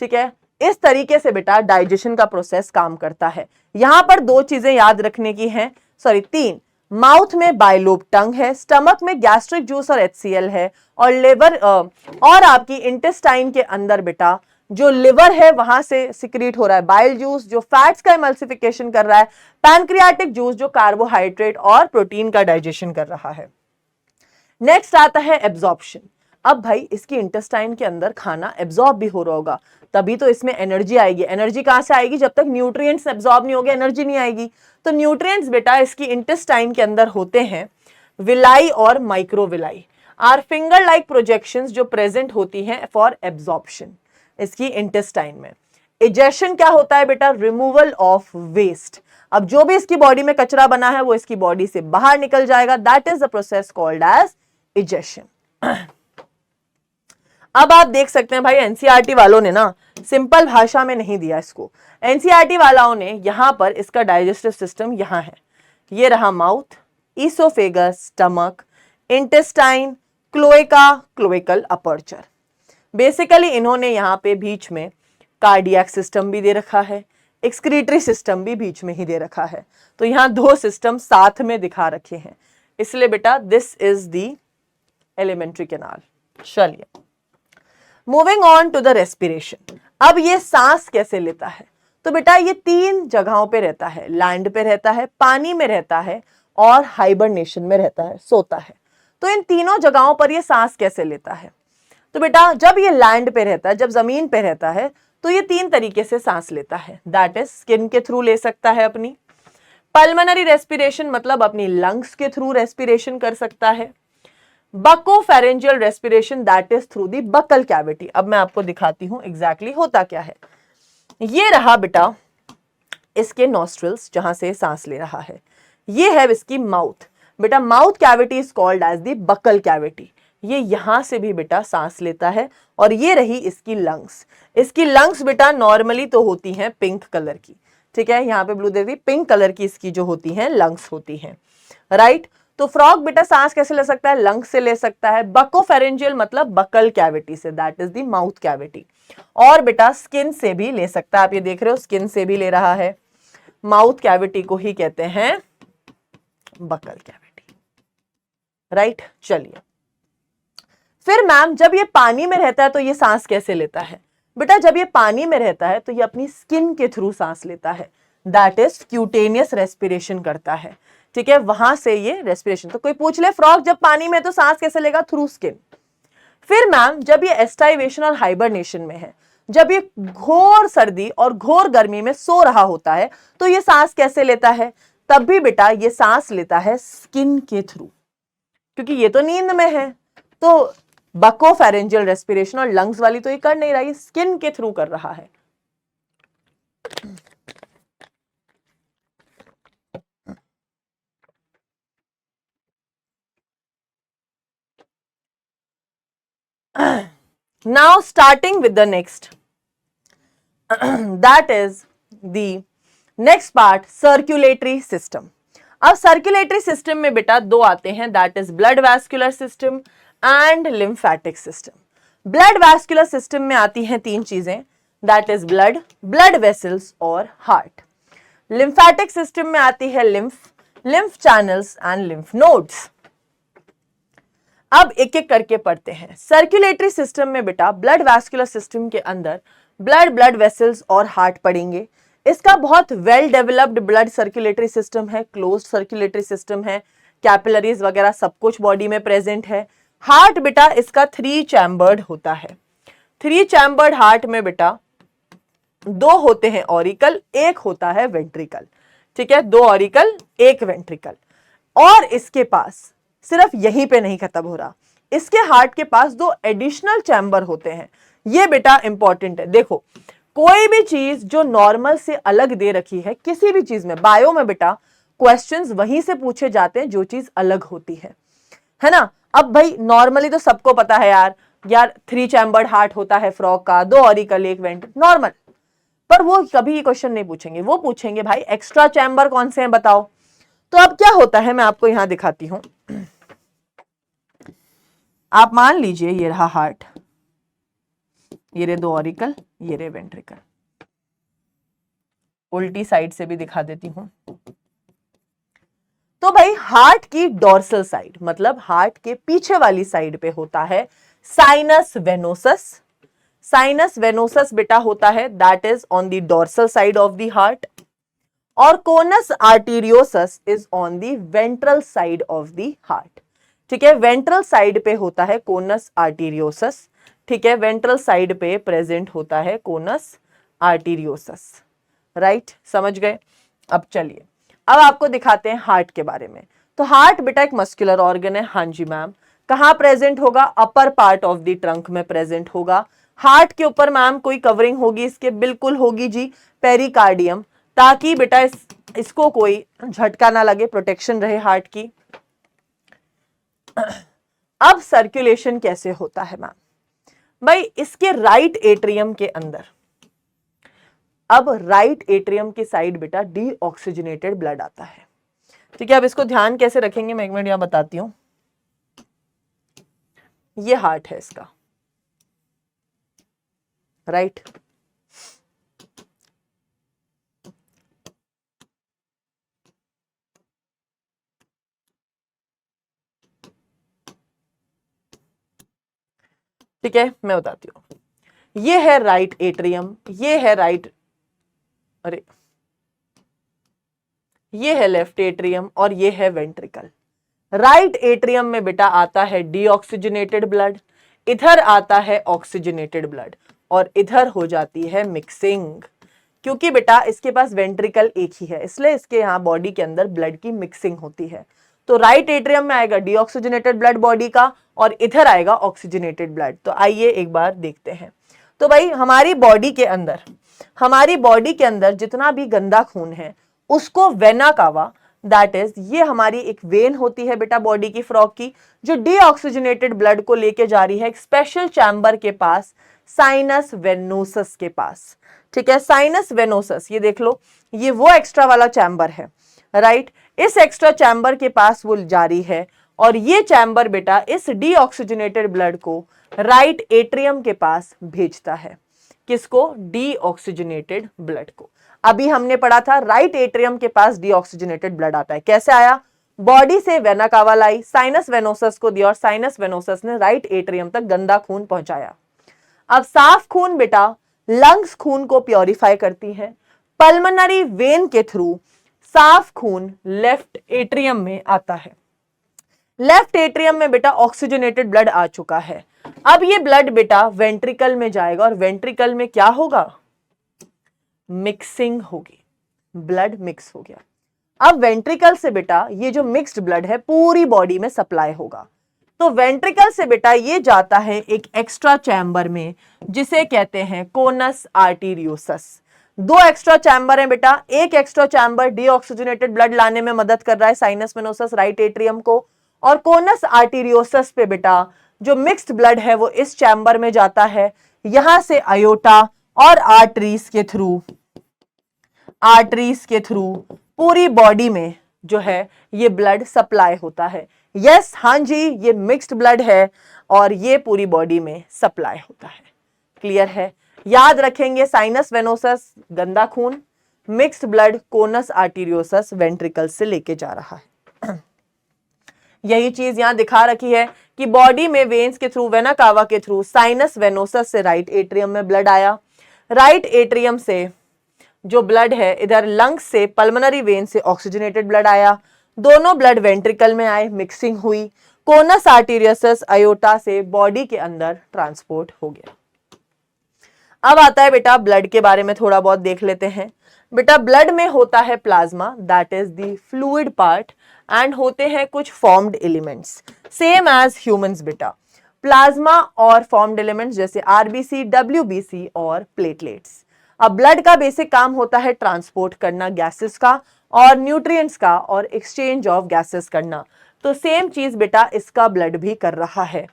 S1: ठीक है, इस तरीके से बेटा डाइजेशन का प्रोसेस काम करता है। यहां पर दो चीजें याद रखने की हैं, सॉरी तीन, माउथ में बाइलोब टंग है, स्टमक में गैस्ट्रिक जूस और HCl है, और लिवर और आपकी इंटेस्टाइन के अंदर बेटा जो लिवर है वहां से सिक्रीट हो रहा है बाइल जूस जो फैट्स का इमल्सिफिकेशन कर रहा है, पैनक्रियाटिक जूस जो कार्बोहाइड्रेट और प्रोटीन का डाइजेशन कर रहा है। नेक्स्ट आता है एब्जॉर्प्शन। अब भाई इसकी इंटेस्टाइन के अंदर खाना एब्जॉर्ब भी हो रहा होगा, तभी तो इसमें एनर्जी आएगी। एनर्जी कहां से आएगी? जब तक न्यूट्रिएंट्स एब्जॉर्ब नहीं होंगे एनर्जी नहीं आएगी। तो न्यूट्रिएंट्स बेटा इसकी इंटेस्टाइन के अंदर होते हैं विलाई और microvilli, are finger like projections जो प्रेजेंट होती हैं फॉर एब्जॉर्प्शन इसकी इंटेस्टाइन में। इजेशन क्या होता है बेटा? Removal of waste. अब जो भी इसकी बॉडी में कचरा बना है वो इसकी बॉडी से बाहर निकल जाएगा, that is the process called as egestion. अब आप देख सकते हैं भाई एनसीईआरटी वालों ने ना सिंपल भाषा में नहीं दिया इसको। एनसीईआरटी वालों ने यहां पर इसका डाइजेस्टिव सिस्टम यहां है, ये रहा mouth, oesophagus, stomach, intestine, cloaca, cloacal aperture. Basically इन्होंने यहां पे बीच में कार्डियक सिस्टम भी दे रखा है, एक्सक्रीटरी सिस्टम भी बीच में ही दे रखा है। तो यहां दो सिस्टम साथ में दिखा रखे हैं, इसलिए बेटा this is the alimentary canal. चलिए moving on to the respiration. अब ये सांस कैसे लेता है? तो बेटा ये तीन जगहों पे रहता है, लैंड पे रहता है, पानी में रहता है और हाइबरनेशन में रहता है, सोता है। तो इन तीनों जगहों पर ये सांस कैसे लेता है? तो बेटा जब ये लैंड पे रहता है, जब जमीन पे रहता है, तो ये तीन तरीके से सांस लेता है, दैट इज स्किन के थ्रू ले सकता है अपनी, पल्मोनरी रेस्पिरेशन मतलब अपनी लंग्स के थ्रू रेस्पिरेशन कर सकता है, buccopharyngeal respiration that is through the buccal cavity. अब मैं आपको दिखाती हूं एग्जैक्टली होता क्या है। ये रहा बेटा इसके नॉस्ट्रल्स जहां से सांस ले रहा है, ये है इसकी माउथ। बेटा mouth cavity is called as the buccal cavity, ये यहां से भी बेटा सांस लेता है। और ये रही इसकी लंग्स। इसकी लंग्स बेटा नॉर्मली तो होती हैं पिंक कलर की, ठीक है, यहाँ पे ब्लू दे दी, पिंक कलर की इसकी जो होती हैं लंग्स होती हैं, राइट। तो फ्रॉग बेटा सांस कैसे ले सकता है? लंग्स से ले सकता है। बकोफेरेंजियल मतलब बकल कैविटी से, that is the mouth cavity. और बेटा स्किन से भी ले सकता है, आप ये देख रहे हो स्किन से भी ले रहा है। माउथ कैविटी को ही कहते हैं बकल कैविटी, राइट। चलिए फिर मैम जब ये पानी में रहता है तो ये सांस कैसे लेता है? बेटा जब ये पानी में रहता है तो ये अपनी स्किन के थ्रू सांस लेता है, दैट इज क्यूटेनियस रेस्पिरेशन करता है, ठीक है, वहां से ये रेस्पिरेशन। तो कोई पूछ ले फ्रॉग जब पानी में तो सांस कैसे लेगा? Through skin. फिर मैम जब ये एस्टाइवेशन और हाइबरनेशन में है, जब ये घोर सर्दी और घोर गर्मी में सो रहा होता है तो ये सांस कैसे लेता है? तब भी बेटा ये सांस लेता है स्किन के थ्रू, क्योंकि ये तो नींद में है। तो बकोफेरेंजियल रेस्पिरेशन और लंग्स वाली तो ये कर नहीं रहा, ये स्किन के थ्रू कर रहा है। Now starting with the next, that is the next part, circulatory system. अब सर्कुलेटरी सिस्टम में बेटा दो आते हैं, that is blood vascular system and lymphatic system. Blood vascular system में आती हैं तीन चीजें, that is blood, blood vessels और हार्ट। लिम्फेटिक सिस्टम में आती है lymph, lymph channels and lymph nodes. अब एक एक करके पढ़ते हैं। सर्कुलेटरी सिस्टम में बेटा ब्लड वैस्कुलर सिस्टम के अंदर ब्लड, ब्लड वेसल्स और हार्ट पढ़ेंगे। इसका बहुत well developed blood circulatory system है, क्लोज्ड सर्कुलेटरी सिस्टम है, कैपिलरीज वगैरह सब कुछ बॉडी में प्रेजेंट है। हार्ट बेटा इसका 3 चैम्बर्ड होता है। 3 चैम्बर्ड हार्ट में बेटा 2 होते हैं ऑरिकल, 1 होता है वेंट्रिकल, ठीक है, 2 ऑरिकल 1 वेंट्रिकल। और इसके पास सिर्फ यहीं पे नहीं खत्म हो रहा, इसके हार्ट के पास 2 एडिशनल चैम्बर होते हैं। ये बेटा इंपॉर्टेंट है। देखो कोई भी चीज जो नॉर्मल से अलग दे रखी है, किसी भी चीज में, बायो में बेटा क्वेश्चंस वहीं से पूछे जाते हैं जो चीज अलग होती है ना। अब भाई नॉर्मली तो सबको पता है यार 3 चैम्बर्ड हार्ट होता है फ्रॉग का, 2 ऑरिकल 1 वेंट, नॉर्मल। पर वो कभी ये क्वेश्चन नहीं पूछेंगे, वो पूछेंगे भाई एक्स्ट्रा चैम्बर कौन से हैं बताओ। तो अब क्या होता है मैं आपको यहां दिखाती हूं। आप मान लीजिए ये रहा हार्ट, ये रे दो ऑरिकल, ये रे वेंट्रिकल। उल्टी साइड से भी दिखा देती हूं। तो भाई हार्ट की डोर्सल साइड मतलब हार्ट के पीछे वाली साइड पे होता है साइनस वेनोसस। साइनस वेनोसस बेटा होता है that is on the dorsal side of the heart, और conus arteriosus is on the ventral side of the heart. ठीक है, वेंट्रल साइड पे होता है कोनस आर्टीरियोसस। ठीक है, वेंट्रल साइड पे प्रेजेंट होता है कोनस आर्टीरियोसस। राइट, समझ गए। अब चलिए, अब आपको दिखाते हैं हार्ट के बारे में। तो हार्ट बेटा एक मस्कुलर ऑर्गन है। हाँ जी मैम। कहां प्रेजेंट होगा? Upper part of the trunk में प्रेजेंट होगा। हार्ट के ऊपर मैम कोई कवरिंग होगी इसके? बिल्कुल होगी जी, पेरिकार्डियम, ताकि बेटा इसको कोई झटका ना लगे, प्रोटेक्शन रहे हार्ट की। अब सर्कुलेशन कैसे होता है मैम? भाई इसके राइट एट्रियम के अंदर, अब राइट एट्रियम की साइड बेटा डीऑक्सीजनेटेड ब्लड आता है। ठीक है, अब इसको ध्यान कैसे रखेंगे मैं एक मिनट यहां बताती हूं। ये हार्ट है इसका, राइट। ठीक है, मैं बताती हूं। ये है राइट एट्रियम, ये है राइट, अरे ये है लेफ्ट एट्रियम, और ये है वेंट्रिकल। राइट एट्रियम में बेटा आता है डीऑक्सीजनेटेड ब्लड, इधर आता है ऑक्सीजनेटेड ब्लड, और इधर हो जाती है मिक्सिंग। क्योंकि बेटा इसके पास वेंट्रिकल एक ही है, इसलिए इसके यहाँ बॉडी के अंदर ब्लड की मिक्सिंग होती है। तो राइट एट्रियम में आएगा डीऑक्सीजनेटेड ब्लड बॉडी का, और इधर आएगा ऑक्सीजनेटेड ब्लड। तो आइए एक बार देखते हैं। तो भाई हमारी बॉडी के अंदर जितना भी गंदा खून है उसको वेना कावा, दैट इज ये हमारी एक वेन होती है बेटा बॉडी की, फ्रॉग की, जो डीऑक्सीजनेटेड ब्लड को लेके जा रही है एक स्पेशल चैम्बर के पास, साइनस वेनोसस के पास। ठीक है, साइनस वेनोसस, ये देख लो, ये वो एक्स्ट्रा वाला चैम्बर है, राइट। इस एक्स्ट्रा चैम्बर के पास वो जा रही है, और ये चैम्बर बेटा इस डीऑक्सीजनेटेड ब्लड को राइट एट्रियम के पास भेजता है। किसको? डीऑक्सीजनेटेड ब्लड को। अभी हमने पढ़ा था राइट एट्रियम के पास डीऑक्सीजनेटेड ब्लड आता है। कैसे आया? बॉडी से वेना कावा लाई, साइनस वेनोसस को दिया, और साइनस वेनोसस ने राइट एट्रियम तक गंदा खून पहुंचाया। अब साफ खून बेटा लंग्स खून को प्योरीफाई करती है, पल्मोनरी वेन के थ्रू साफ खून लेफ्ट एट्रियम में आता है। लेफ्ट एट्रियम में बेटा ऑक्सीजनेटेड ब्लड आ चुका है। अब ये ब्लड बेटा वेंट्रिकल में जाएगा, और वेंट्रिकल में क्या होगा? मिक्सिंग होगी, ब्लड मिक्स हो गया। अब वेंट्रिकल से बेटा ये जो मिक्स्ड ब्लड है पूरी बॉडी में सप्लाई होगा। तो वेंट्रिकल से बेटा ये जाता है एक एक्स्ट्रा चैम्बर में, जिसे कहते हैं कोनस आर्टीरियोसस। दो एक्स्ट्रा चैम्बर है बेटा, एक एक्स्ट्रा चैम्बर डीऑक्सीजनेटेड ब्लड लाने में मदद कर रहा है साइनस वेनोसस राइट एट्रियम को, और कोनस आर्टीरियोसस पे बेटा जो मिक्स्ड ब्लड है वो इस चैम्बर में जाता है। यहां से अयोटा और आर्टरीज के थ्रू पूरी बॉडी में जो है ये ब्लड सप्लाई होता है। यस, हाँ जी, ये मिक्स्ड ब्लड है और ये पूरी बॉडी में सप्लाई होता है। क्लियर है? याद रखेंगे, साइनस वेनोसस गंदा खून, मिक्स्ड ब्लड कोनस आर्टीरियोसस वेंट्रिकल से लेके जा रहा है। यही चीज यहां दिखा रखी है कि बॉडी में वेन्स के थ्रू, वेना कावा के थ्रू साइनस वेनोसस से राइट एट्रियम में ब्लड आया। राइट एट्रियम से जो ब्लड है इधर लंग्स से पल्मोनरी वेन से ऑक्सीजनेटेड ब्लड आया, दोनों ब्लड वेंट्रिकल में आए, मिक्सिंग हुई, कोनस आर्टीरियोसस अयोटा से बॉडी के अंदर ट्रांसपोर्ट हो गया। अब आता है बेटा ब्लड के बारे में थोड़ा बहुत देख लेते हैं। बेटा ब्लड में होता है plasma, that is the fluid part, and होते हैं कुछ formed elements same as humans बेटा। प्लाज्मा और फॉर्म्ड एलिमेंट्स जैसे आरबीसी, डब्ल्यूबीसी और प्लेटलेट्स। अब ब्लड का बेसिक काम होता है ट्रांसपोर्ट करना गैसेस का और न्यूट्रिएंट्स का, और एक्सचेंज ऑफ गैसेस करना। तो सेम चीज बेटा इसका ब्लड भी कर रहा है।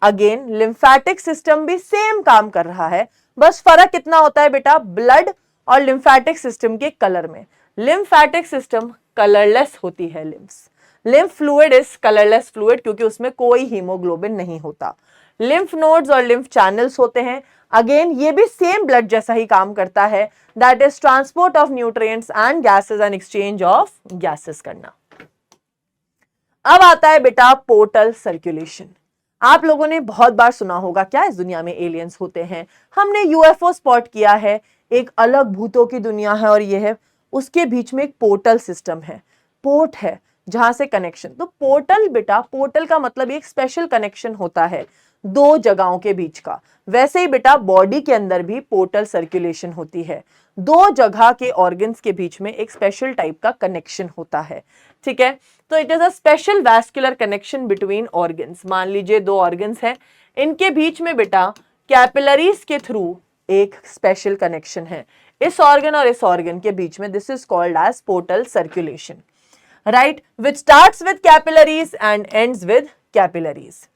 S1: अगेन लिम्फेटिक सिस्टम भी सेम काम कर रहा है, बस फर्क कितना होता है बेटा ब्लड और लिम्फेटिक सिस्टम के कलर में। लिम्फेटिक सिस्टम कलरलेस होती है, lymph fluid is colourless fluid, क्योंकि उसमें कोई हीमोग्लोबिन नहीं होता। लिम्फ नोड्स और लिम्फ चैनल्स होते हैं, अगेन ये भी सेम ब्लड जैसा ही काम करता है, that is transport of nutrients and gases and exchange of gases करना। अब आता है बेटा पोर्टल सर्कुलेशन। आप लोगों ने बहुत बार सुना होगा क्या इस दुनिया में एलियंस होते हैं, हमने यूएफओ स्पॉट किया है, एक अलग भूतों की दुनिया है और ये है, उसके बीच में एक पोर्टल सिस्टम है, पोर्ट है जहां से कनेक्शन। तो पोर्टल बेटा, पोर्टल का मतलब एक स्पेशल कनेक्शन होता है दो जगहों के बीच का। वैसे ही बेटा बॉडी के अंदर भी पोर्टल सर्कुलेशन होती है, दो जगह के ऑर्गन्स के बीच में एक स्पेशल टाइप का कनेक्शन होता है, ठीक है। तो it is a special vascular connection between organs. मान लीजिए दो ऑर्गन्स हैं, इनके बीच में बेटा कैपिलरीज के थ्रू एक स्पेशल कनेक्शन है, इस ऑर्गन और इस ऑर्गन के बीच में। This is called as portal circulation, right, which starts with capillaries and ends with capillaries.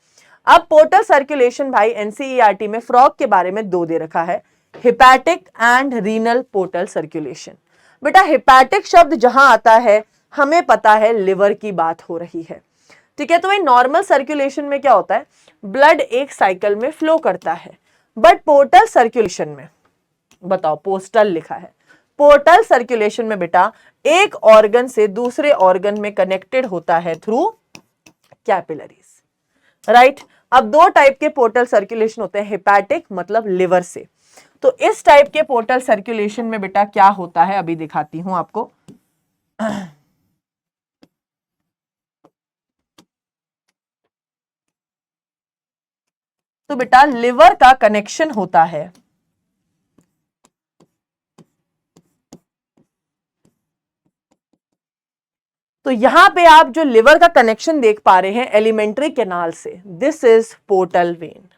S1: अब पोर्टल सर्कुलेशन भाई एनसीईआरटी में फ्रॉग के बारे में दो दे रखा है, hepatic and renal portal circulation. बेटा हिपैटिक शब्द जहां आता है हमें पता है लिवर की बात हो रही है, ठीक है। तो भाई नॉर्मल सर्कुलेशन में क्या होता है, ब्लड एक साइकिल में फ्लो करता है, बट पोर्टल सर्कुलेशन में बताओ, पोस्टल लिखा है, पोर्टल सर्कुलेशन में बेटा एक ऑर्गन से दूसरे ऑर्गन में कनेक्टेड होता है थ्रू कैपिलरीज, राइट। अब दो टाइप के पोर्टल सर्कुलेशन होते हैं, हिपैटिक मतलब लिवर से। तो इस टाइप के पोर्टल सर्कुलेशन में बेटा क्या होता है अभी दिखाती हूं आपको। तो बेटा लिवर का कनेक्शन होता है, तो यहां पे आप जो लिवर का कनेक्शन देख पा रहे हैं एलिमेंट्री कैनाल से, this is portal vein,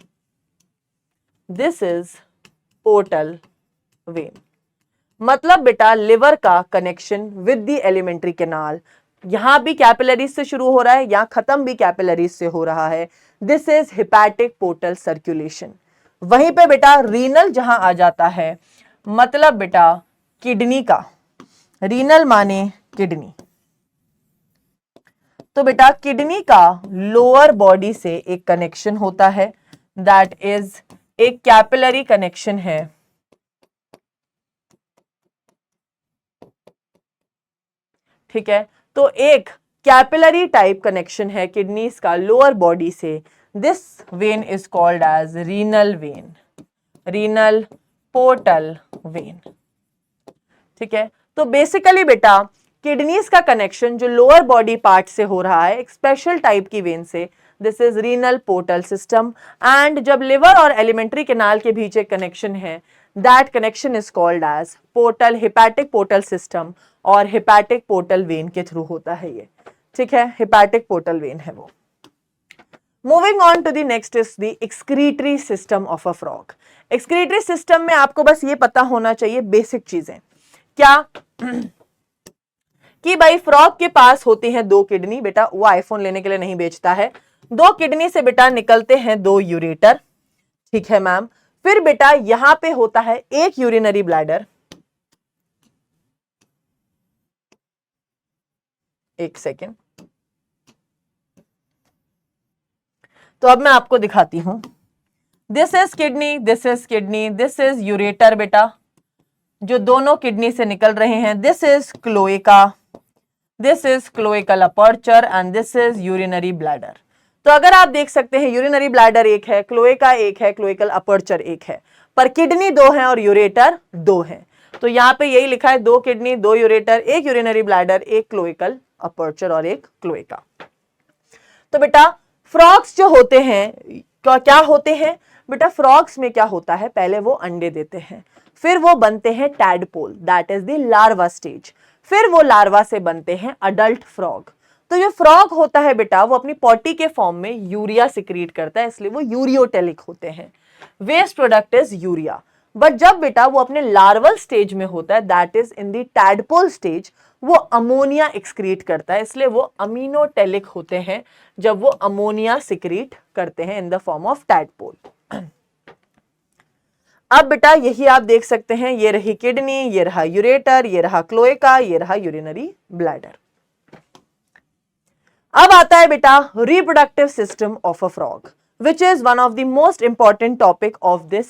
S1: this is portal vein. मतलब बेटा लिवर का connection with the alimentary canal, यहां भी कैपिलरीज से शुरू हो रहा है, यहां खत्म भी कैपिलरीज से हो रहा है। This is hepatic portal circulation. वहीं पे बेटा रीनल जहां आ जाता है, मतलब बेटा किडनी का, रीनल माने किडनी। तो बेटा किडनी का लोअर बॉडी से एक कनेक्शन होता है, दैट इज एक कैपिलरी कनेक्शन है, ठीक है। तो एक कैपिलरी टाइप कनेक्शन है किडनीज का लोअर बॉडी से, this vein is called as renal vein, renal portal vein, ठीक है। तो बेसिकली बेटा किडनीज का कनेक्शन जो लोअर बॉडी पार्ट से हो रहा है एक स्पेशल टाइप की वेन से, this is renal portal system. And जब लिवर और एलिमेंट्री कैनाल के बीच एक कनेक्शन है, that connection is called as portal, hepatic portal system, और हिपैटिक पोर्टल वेन के थ्रू होता है ये, ठीक है, हिपैटिक पोर्टल वेन है वो। Moving on to the next is the excretory system of a frog. Excretory system में आपको बस ये पता होना चाहिए बेसिक चीजें, क्या कि भाई फ्रॉग के पास होती हैं दो किडनी, बेटा वो आईफोन लेने के लिए नहीं बेचता है, दो किडनी से बेटा निकलते हैं दो यूरेटर, ठीक है मैम। फिर बेटा यहां पे होता है एक यूरिनरी ब्लैडर, एक सेकेंड, तो अब मैं आपको दिखाती हूं, this is kidney, this is kidney, this is ureter बेटा जो दोनों किडनी से निकल रहे हैं, this is cloaca, this is cloacal aperture and this is urinary bladder. तो अगर आप देख सकते हैं यूरिनरी ब्लैडर एक है, क्लोएका एक है, क्लोएकल अपर्चर एक है, पर किडनी दो हैं और यूरेटर दो हैं। तो यहां पे यही लिखा है, दो किडनी, दो यूरेटर, एक यूरिनरी ब्लैडर, एक क्लोएकल अपर्चर और एक क्लोएका। तो बेटा फ्रॉग्स जो होते हैं क्या होते हैं बेटा, फ्रॉग्स में क्या होता है, पहले वो अंडे देते हैं, फिर वो बनते हैं tadpole, that is the larva stage, फिर वो लार्वा से बनते हैं अडल्ट फ्रॉग। तो जो फ्रॉग होता है बेटा वो अपनी पॉटी के फॉर्म में यूरिया सिक्रीट करता है, इसलिए वो यूरियोटेलिक होते हैं, waste product is urea. But जब बेटा वो अपने लार्वल स्टेज में होता है, that is in the tadpole stage, वो अमोनिया एक्सक्रीट करता है, इसलिए वो अमीनोटेलिक होते हैं जब वो अमोनिया सिक्रीट करते हैं in the form of tadpole. अब बेटा यही आप देख सकते हैं, ये रही किडनी, ये रहा यूरेटर, ये रहा क्लोएका, ये रहा यूरिनरी ब्लैडर। अब आता है बेटा reproductive system of a frog, which is one of the most important topic of this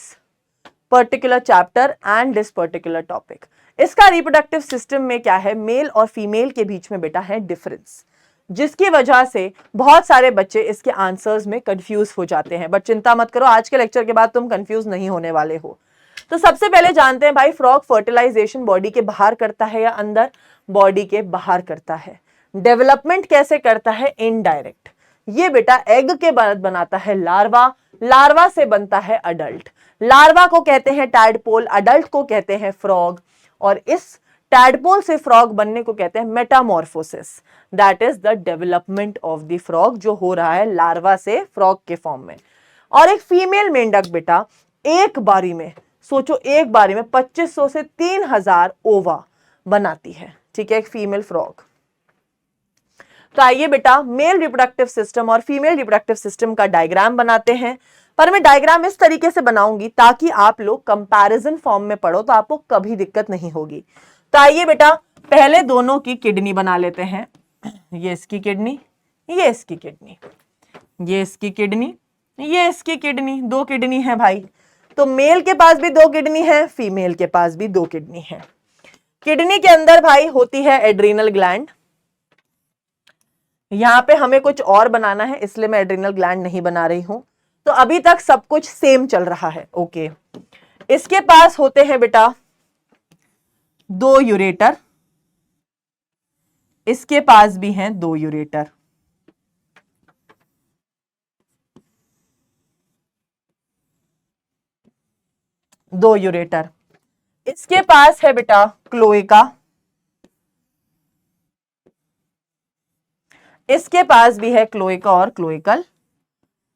S1: particular chapter and this particular topic. इसका रिप्रोडक्टिव सिस्टम में क्या है, मेल और फीमेल के बीच में बेटा है डिफरेंस, जिसकी वजह से बहुत सारे बच्चे इसके आंसर्स में कंफ्यूज हो जाते हैं। बट चिंता मत करो, आज के लेक्चर के बाद तुम कंफ्यूज नहीं होने वाले हो। तो सबसे पहले जानते हैं भाई, फ्रॉग फर्टिलाइजेशन बॉडी के बाहर करता है या अंदर? बॉडी के बाहर करता है। डेवलपमेंट कैसे करता है? इनडायरेक्ट। ये बेटा एग के बाद बनाता है लार्वा, लार्वा से बनता है अडल्ट। लार्वा को कहते हैं टैडपोल, अडल्ट को कहते हैं फ्रॉग, और इस टैडपोल से फ्रॉग बनने को कहते हैं Metamorphosis. That is the development of the frog, जो हो रहा है लार्वा से फ्रॉग के फॉर्म में। और एक फीमेल मेंढक बेटा एक बारी में, सोचो एक बारी में 2500 से 3000 ओवा बनाती है, ठीक है, एक फीमेल फ्रॉग। तो आइए बेटा मेल रिप्रोडक्टिव सिस्टम और फीमेल रिप्रोडक्टिव सिस्टम का डायग्राम बनाते हैं। पर मैं डायग्राम इस तरीके से बनाऊंगी ताकि आप लोग कंपैरिजन फॉर्म में पढ़ो तो आपको कभी दिक्कत नहीं होगी। तो आइए बेटा पहले दोनों की किडनी बना लेते हैं। ये इसकी किडनी, ये इसकी किडनी, ये इसकी किडनी, ये इसकी किडनी, दो किडनी है भाई। तो मेल के पास भी दो किडनी है, फीमेल के पास भी दो किडनी है। किडनी के अंदर भाई होती है एड्रीनल ग्लैंड। यहां पे हमें कुछ और बनाना है, इसलिए मैं एड्रीनल ग्लैंड नहीं बना रही हूं। तो अभी तक सब कुछ सेम चल रहा है, ओके। इसके पास होते हैं बेटा दो यूरेटर, इसके पास भी हैं दो यूरेटर। दो यूरेटर। इसके पास है बेटा क्लोएका, इसके पास भी है क्लोएका और क्लोएकल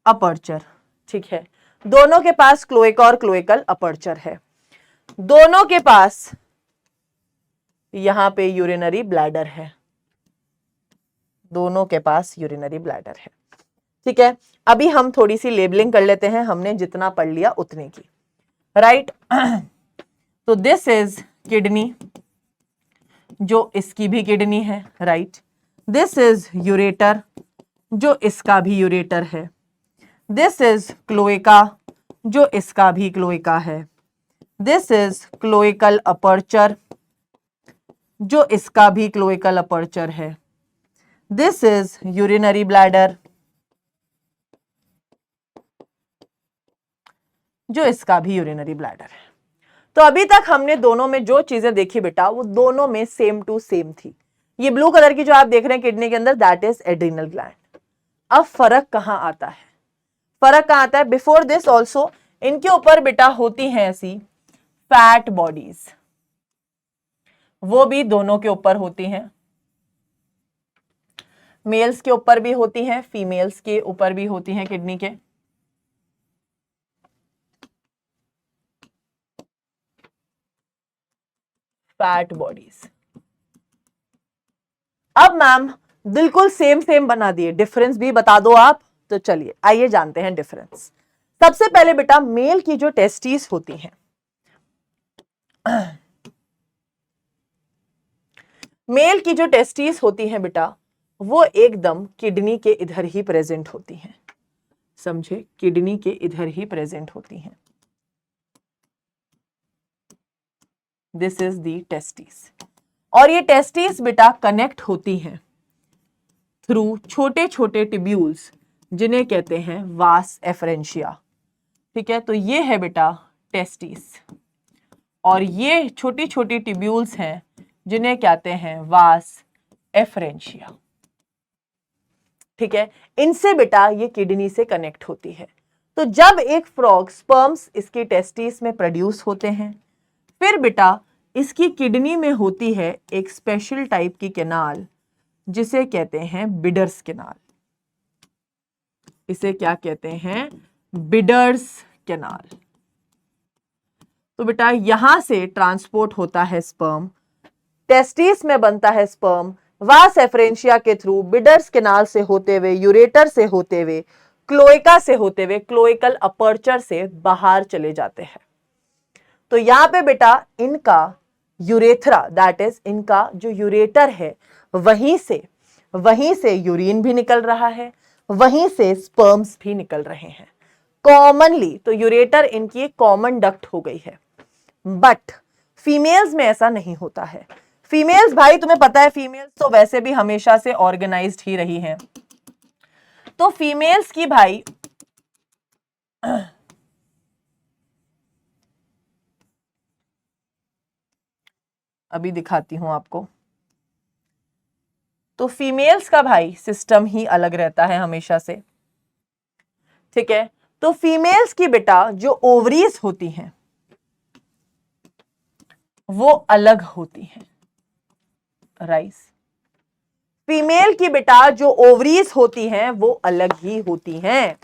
S1: अपर्चर, ठीक है। दोनों के पास क्लोएका और क्लोएकल अपर्चर है। दोनों के पास यहां पे यूरिनरी ब्लैडर है, दोनों के पास यूरिनरी ब्लैडर है, ठीक है। अभी हम थोड़ी सी लेबलिंग कर लेते हैं, हमने जितना पढ़ लिया उतने की, राइट। तो दिस इज किडनी, जो इसकी भी किडनी है, राइट। दिस इज यूरेटर, जो इसका भी यूरेटर है। दिस इज क्लोएका, जो इसका भी क्लोएका है। दिस इज क्लोएकल अपर्चर, जो इसका भी क्लोएकल अपर्चर है। दिस इज यूरिनरी ब्लैडर, जो इसका भी यूरिनरी ब्लैडर है। तो अभी तक हमने दोनों में जो चीजें देखी बेटा, वो दोनों में सेम टू सेम थी। ये ब्लू कलर की जो आप देख रहे हैं किडनी के अंदर, दैट इज एड्रीनल ग्लैंड। अब फर्क कहां आता है? फर्क कहां आता है? बिफोर दिस ऑल्सो इनके ऊपर बेटा होती हैं ऐसी फैट बॉडीज, वो भी दोनों के ऊपर होती हैं। मेल्स के ऊपर भी होती हैं, फीमेल्स के ऊपर भी होती हैं किडनी के। Fat bodies. अब मैम बिल्कुल सेम सेम बना दिए, डिफरेंस भी बता दो आप। तो चलिए आइए जानते हैं डिफरेंस। सबसे पहले बेटा मेल की जो टेस्टिस होती हैं, मेल की जो टेस्टिस होती हैं बेटा, वो एकदम किडनी के इधर ही प्रेजेंट होती हैं, समझे, किडनी के इधर ही प्रेजेंट होती हैं। This is the testis. और ये टेस्टिस बेटा कनेक्ट होती हैं थ्रू छोटे छोटे टिब्यूल्स, जिन्हें कहते हैं वास एफरेंशिया, ठीक है। तो ये है बेटा टेस्टिस, और ये छोटी छोटी टिब्यूल्स हैं जिन्हें कहते हैं वास एफरेंशिया, ठीक है। इनसे बेटा ये किडनी से कनेक्ट होती है। तो जब एक फ्रॉग स्पर्म्स इसकी टेस्टिस में प्रोड्यूस होते हैं, फिर बेटा इसकी किडनी में होती है एक स्पेशल टाइप की कैनाल, जिसे कहते हैं बिडर्स कैनाल। इसे क्या कहते हैं? Bidders canal. तो बेटा यहां से ट्रांसपोर्ट होता है स्पर्म, टेस्टिस में बनता है स्पर्म, वास एफरेंशिया के थ्रू बिडर्स कैनाल से होते हुए, यूरेटर से होते हुए, क्लोएका से होते हुए, क्लोएकल अपर्चर से बाहर चले जाते हैं। तो यहां पे बेटा इनका यूरेथ्रा, दैट इज इनका जो यूरेटर है, वहीं से यूरिन भी निकल रहा है, वहीं से स्पर्म्स भी निकल रहे हैं। कॉमनली, तो यूरेटर इनकी एक कॉमन डक्ट हो गई है। बट फीमेल्स में ऐसा नहीं होता है। फीमेल्स भाई तुम्हें पता है, फीमेल्स तो वैसे भी हमेशा से ऑर्गेनाइज्ड ही रही हैं। तो फीमेल्स की भाई अभी दिखाती हूं आपको। तो फीमेल्स का भाई सिस्टम ही अलग रहता है हमेशा से, ठीक है। तो फीमेल्स की बेटा जो ओवरीज होती हैं वो अलग होती हैं, राइस। फीमेल की बेटा जो ओवरीज होती हैं वो अलग ही होती हैं।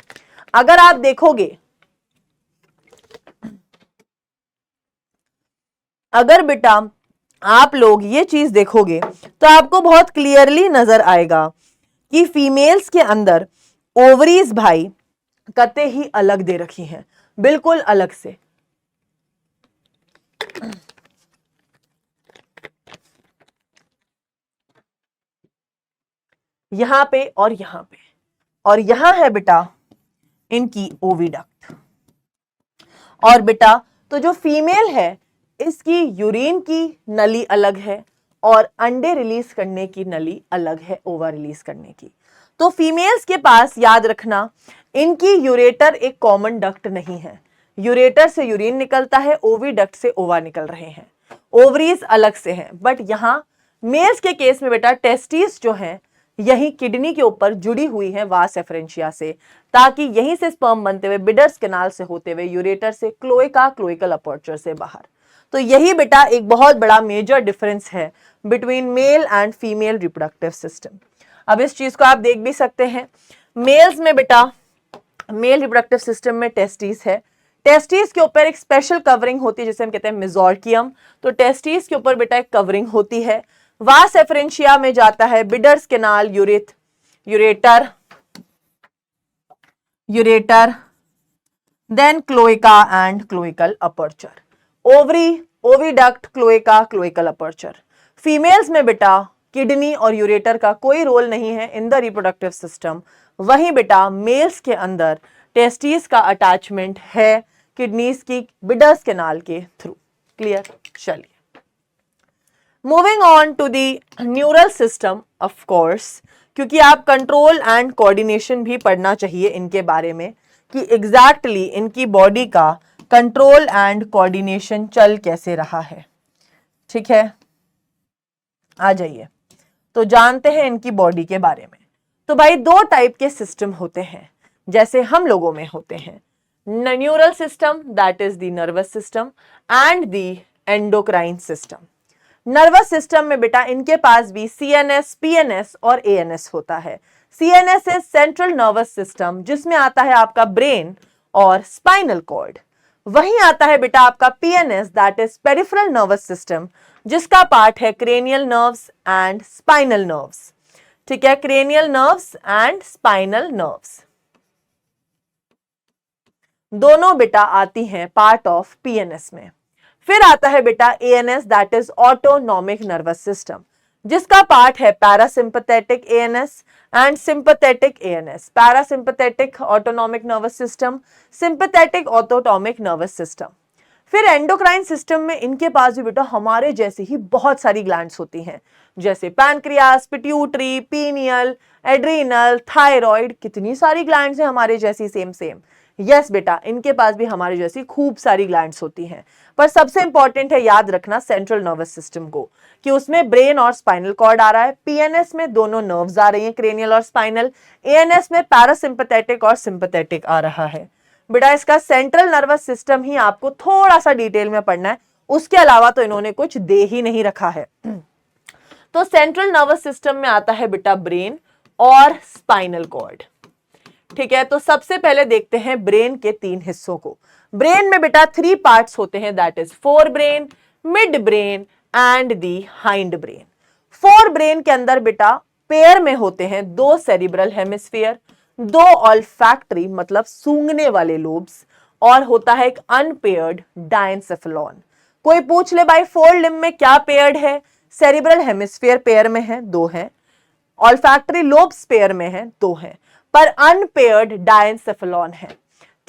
S1: अगर आप देखोगे, अगर बेटा आप लोग ये चीज देखोगे तो आपको बहुत क्लियरली नजर आएगा कि फीमेल्स के अंदर ओवरीज भाई कते ही अलग दे रखी हैं, बिल्कुल अलग से। यहां पे और यहां पे, और यहां है बेटा इनकी ओविडक्ट। और बेटा तो जो फीमेल है इसकी यूरिन की नली अलग है और अंडे रिलीज करने की नली अलग है, ओवा रिलीज करने की। तो फीमेल्स के पास याद रखना इनकी यूरेटर एक कॉमन डक्ट नहीं है। यूरेटर से यूरिन निकलता है, ओविडक्ट से ओवा निकल रहे हैं, ओवरीज अलग से हैं। बट यहां मेल्स के केस में बेटा टेस्टिस जो हैं यही किडनी के ऊपर जुड़ी हुई है वास एफरेंशिया से, ताकि यहीं से स्पर्म बनते हुए बिडर्स कैनाल से होते हुए यूरेटर से क्लोएका, क्लोइकल अपर्चर से बाहर। तो यही बेटा एक बहुत बड़ा मेजर डिफरेंस है between mail and female reproductive system. अब इस चीज को आप देख भी सकते हैं, मेल्स में बेटा मेल रिप्रोडक्टिव सिस्टम में टेस्टिस है, टेस्टिस के ऊपर एक स्पेशल कवरिंग होती है जिसे हम कहते हैं मेजोर्कियम। तो टेस्टिस के ऊपर बेटा एक कवरिंग होती है। वास एफरेंशिया में जाता है Bidder's canal, ureter, then cloaca and cloacal aperture. Ovary, oviduct, cloaca, cloacal aperture. Females में बेटा किडनी और यूरेटर का कोई रोल नहीं है इन द रिप्रोडक्टिव सिस्टम। वहीं बेटा मेल्स के अंदर टेस्टिस का अटैचमेंट है किडनीज की बिडर्स कैनाल के थ्रू। क्लियर? चलिए moving on to the neural system. Of course क्योंकि आप कंट्रोल एंड कोऑर्डिनेशन भी पढ़ना चाहिए इनके बारे में कि एग्जैक्टली इनकी बॉडी का कंट्रोल एंड कोऑर्डिनेशन चल कैसे रहा है। ठीक है, आ जाइए तो जानते हैं इनकी बॉडी के बारे में। तो भाई दो टाइप के सिस्टम होते हैं जैसे हम लोगों में होते हैं, neural system that is the nervous system and the endocrine system. Nervous system में बेटा इनके पास भी सीएनएस, पीएनएस और एएनएस होता है। CNS is central nervous system जिसमें आता है आपका ब्रेन और स्पाइनल कॉर्ड। वहीं आता है बेटा आपका PNS that is peripheral nervous system जिसका पार्ट है cranial nerves and spinal nerves. ठीक है, cranial nerves and spinal nerves दोनों बेटा आती हैं पार्ट ऑफ पीएनएस में। फिर आता है बेटा ANS that is autonomic nervous system जिसका पार्ट है parasympathetic ANS and sympathetic ANS. Parasympathetic autonomic nervous system, sympathetic autonomic nervous system. फिर एंडोक्राइन सिस्टम में इनके पास भी बेटा हमारे जैसी ही बहुत सारी ग्लैंड्स होती हैं जैसे pancreas, pituitary, pineal, adrenal, thyroid. कितनी सारी ग्लैंड्स हैं हमारे जैसी, सेम सेम। यस बेटा इनके पास भी हमारे जैसी खूब सारी ग्लैंड्स होती हैं, पर सबसे इंपॉर्टेंट है याद रखना सेंट्रल नर्वस सिस्टम को कि उसमें ब्रेन और स्पाइनल कॉर्ड आ रहा है। पीएनएस में दोनों नर्व्स आ रही हैं, क्रेनियल और स्पाइनल। एएनएस में पैरासिम्पथेटिक और सिंपथेटिक आ रहा है। बेटा इसका सेंट्रल नर्वस सिस्टम ही आपको थोड़ा सा डिटेल में पढ़ना है, उसके अलावा तो इन्होंने कुछ दे ही नहीं रखा है। तो सेंट्रल नर्वस सिस्टम में आता है बेटा ब्रेन और स्पाइनल कॉर्ड। ठीक है, तो सबसे पहले देखते हैं ब्रेन के तीन हिस्सों को। ब्रेन में बेटा 3 पार्ट्स होते हैं that is fore brain, mid brain and the hind brain. Fore brain के अंदर बेटा पेयर में होते हैं 2 सेरिब्रल हेमिस्फीयर, 2 ऑल्फैक्टरी मतलब सूंघने वाले लोब्स और होता है एक अनपेयर्ड डायनसेफेलॉन। कोई पूछ ले भाई फोर लिम्ब में क्या पेयर्ड है? सेरिब्रल हेमिस्फीयर पेयर में है, 2 हैं। ऑल्फैक्टरी लोब्स पेयर में है, 2 हैं, पर अनपेयर्ड डायनसेफेलॉन है।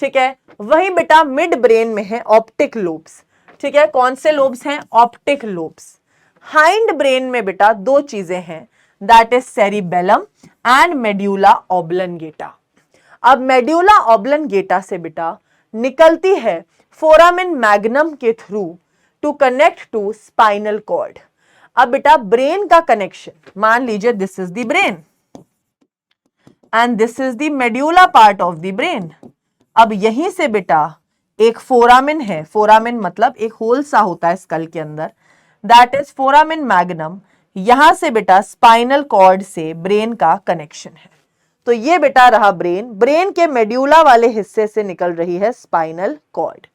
S1: ठीक है। वही बेटा मिड ब्रेन में है ऑप्टिक लोब्स, ठीक है। कौन से लोब्स हैं? Optic lobes. हाइंड ब्रेन में बेटा दो चीजें हैं, that is cerebellum and medulla oblongata. अब मेड्यूला ऑब्लंगेटा से बेटा निकलती है फोरामेन मैग्नम के through to connect to spinal cord. अब बेटा ब्रेन का कनेक्शन, मान लीजिए this is the brain and this is the medulla part of the brain. अब यहीं से बेटा एक फोरामेन है, फोरामेन मतलब एक होल सा होता है स्कल के अंदर, दैट इज फोरामेन मैग्नम। यहां से बेटा स्पाइनल कॉर्ड से ब्रेन का कनेक्शन है। तो ये बेटा रहा ब्रेन, ब्रेन के मेड्यूला वाले हिस्से से निकल रही है स्पाइनल कॉर्ड।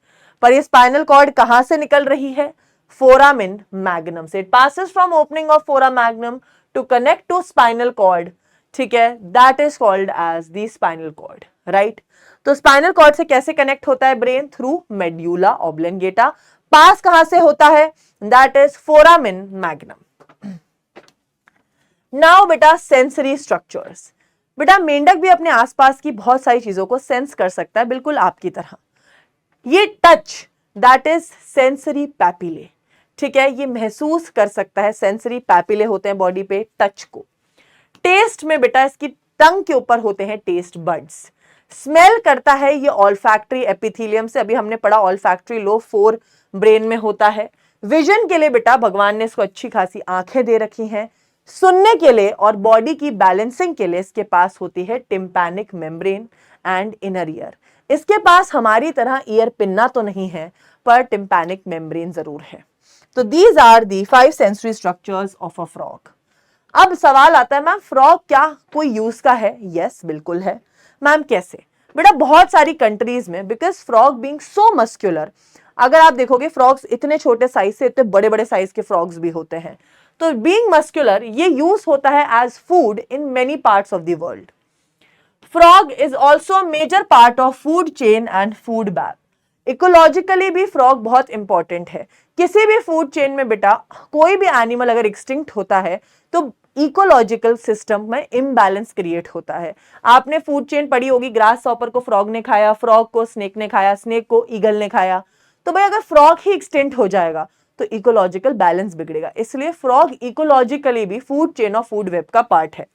S1: पर ये स्पाइनल कॉर्ड कहां से निकल रही है? फोरामेन मैग्नम से। It passes from opening of foramen magnum to connect to spinal cord, ठीक है, that is called as the spinal cord, right. तो स्पाइनल कॉर्ड से कैसे कनेक्ट होता है brain? Through medulla oblongata. Pass कहां से होता है? That is foramen magnum. Now बेटा सेंसरी स्ट्रक्चर्स। बेटा मेंढक भी अपने आसपास की बहुत सारी चीजों को सेंस कर सकता है, बिल्कुल आपकी तरह। ये touch, that is sensory papillae, ठीक है, ये महसूस कर सकता है। सेंसरी पैपिले होते हैं बॉडी पे टच को। टेस्ट में बेटा इसकी टंग के ऊपर होते हैं टेस्ट बड्स। स्मेल करता है ये ऑल्फैक्टरी एपिथेलियम से, अभी हमने पढ़ा ऑल्फैक्टरी लोब 4 ब्रेन में होता है। विजन के लिए बेटा भगवान ने इसको अच्छी खासी आंखें दे रखी हैं। सुनने के लिए और बॉडी की बैलेंसिंग के लिए इसके पास होती है tympanic membrane and inner ear. इसके पास हमारी तरह ईयर पिन्ना तो नहीं है, पर टिम्पैनिक मेम्ब्रेन जरूर है। तो these are the 5 sensory structures of a frog. अब सवाल आता है मैम फ्रॉग क्या कोई यूज का है? यस बिल्कुल है। मैम कैसे? बेटा बहुत सारी कंट्रीज में, because frog being so muscular, अगर आप देखोगे फ्रॉग्स इतने छोटे साइज से इतने बड़े बड़े साइज के फ्रॉग्स भी होते हैं। तो बीइंग मस्क्यूलर ये यूज होता है as food in many parts of the world. Frog is also major part of food chain and food bag. Ecologically भी फ्रॉग बहुत इंपॉर्टेंट है। किसी भी फूड चेन में बेटा कोई भी एनिमल अगर एक्सटिंक्ट होता है तो इकोलॉजिकल सिस्टम में इम्बैलेंस क्रिएट होता है। आपने फूड चेन पढ़ी होगी, ग्रास हॉपर को फ्रॉग ने खाया, फ्रॉग को स्नेक ने खाया, स्नेक को ईगल ने खाया। तो भाई अगर फ्रॉग ही एक्सटिंक्ट हो जाएगा तो इकोलॉजिकल बैलेंस बिगड़ेगा। इसलिए फ्रॉग इकोलॉजिकली भी फूड चेन और फूड वेब का पार्ट है।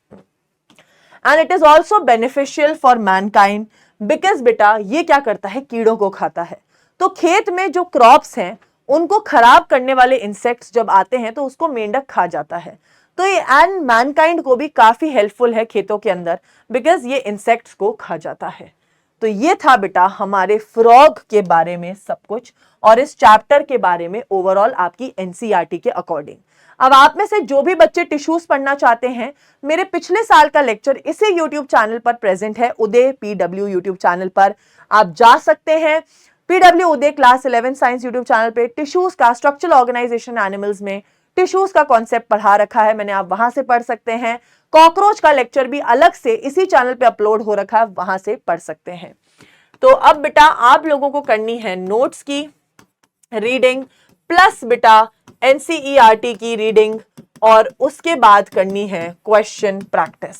S1: And it is also beneficial for Mankind, because बेटा ये क्या करता है? कीड़ों को खाता है। तो खेत में जो क्रॉप्स हैं उनको खराब करने वाले इंसेक्ट्स जब आते हैं तो उसको मेंढक खा जाता है। तो ये एंड मैनकाइंड को भी काफी हेल्पफुल है खेतों के अंदर, बिकॉज ये इंसेक्ट्स को खा जाता है। तो ये था बेटा हमारे फ्रॉग के बारे में सब कुछ, और इस चैप्टर के बारे में ओवरऑल आपकी एनसीईआरटी के अकॉर्डिंग। अब आप में से जो भी बच्चे टिश्यूज पढ़ना चाहते हैं, मेरे पिछले साल का लेक्चर इसी यूट्यूब चैनल पर प्रेजेंट है, उदय पीडब्ल्यू यूट्यूब चैनल पर आप जा सकते हैं। पीडब्ल्यू उदय क्लास 11 साइंस यूट्यूब चैनल पे टिश्यूज का स्ट्रक्चरल ऑर्गेनाइजेशन एनिमल्स में टिश्यूज का कॉन्सेप्ट पढ़ा रखा है मैंने, आप वहां से पढ़ सकते हैं। कॉकरोच का लेक्चर भी अलग से इसी चैनल पे अपलोड हो रखा है, वहां से पढ़ सकते हैं। तो अब बेटा आप लोगों को करनी है नोट्स की रीडिंग प्लस बेटा एनसीईआरटी की रीडिंग, और उसके बाद करनी है question practice.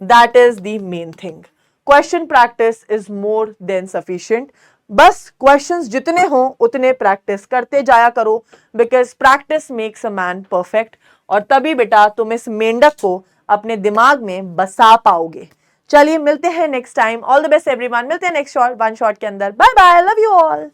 S1: That is the main thing. Question practice is more than sufficient. बस क्वेश्चंस जितने हो उतने प्रैक्टिस करते जाया करो, because practice makes a man perfect, और तभी बेटा तुम इस मेंढक को अपने दिमाग में बसा पाओगे। चलिए मिलते हैं next time. All the best everyone, मिलते हैं नेक्स्ट वन शॉट के अंदर। Bye bye, love you all.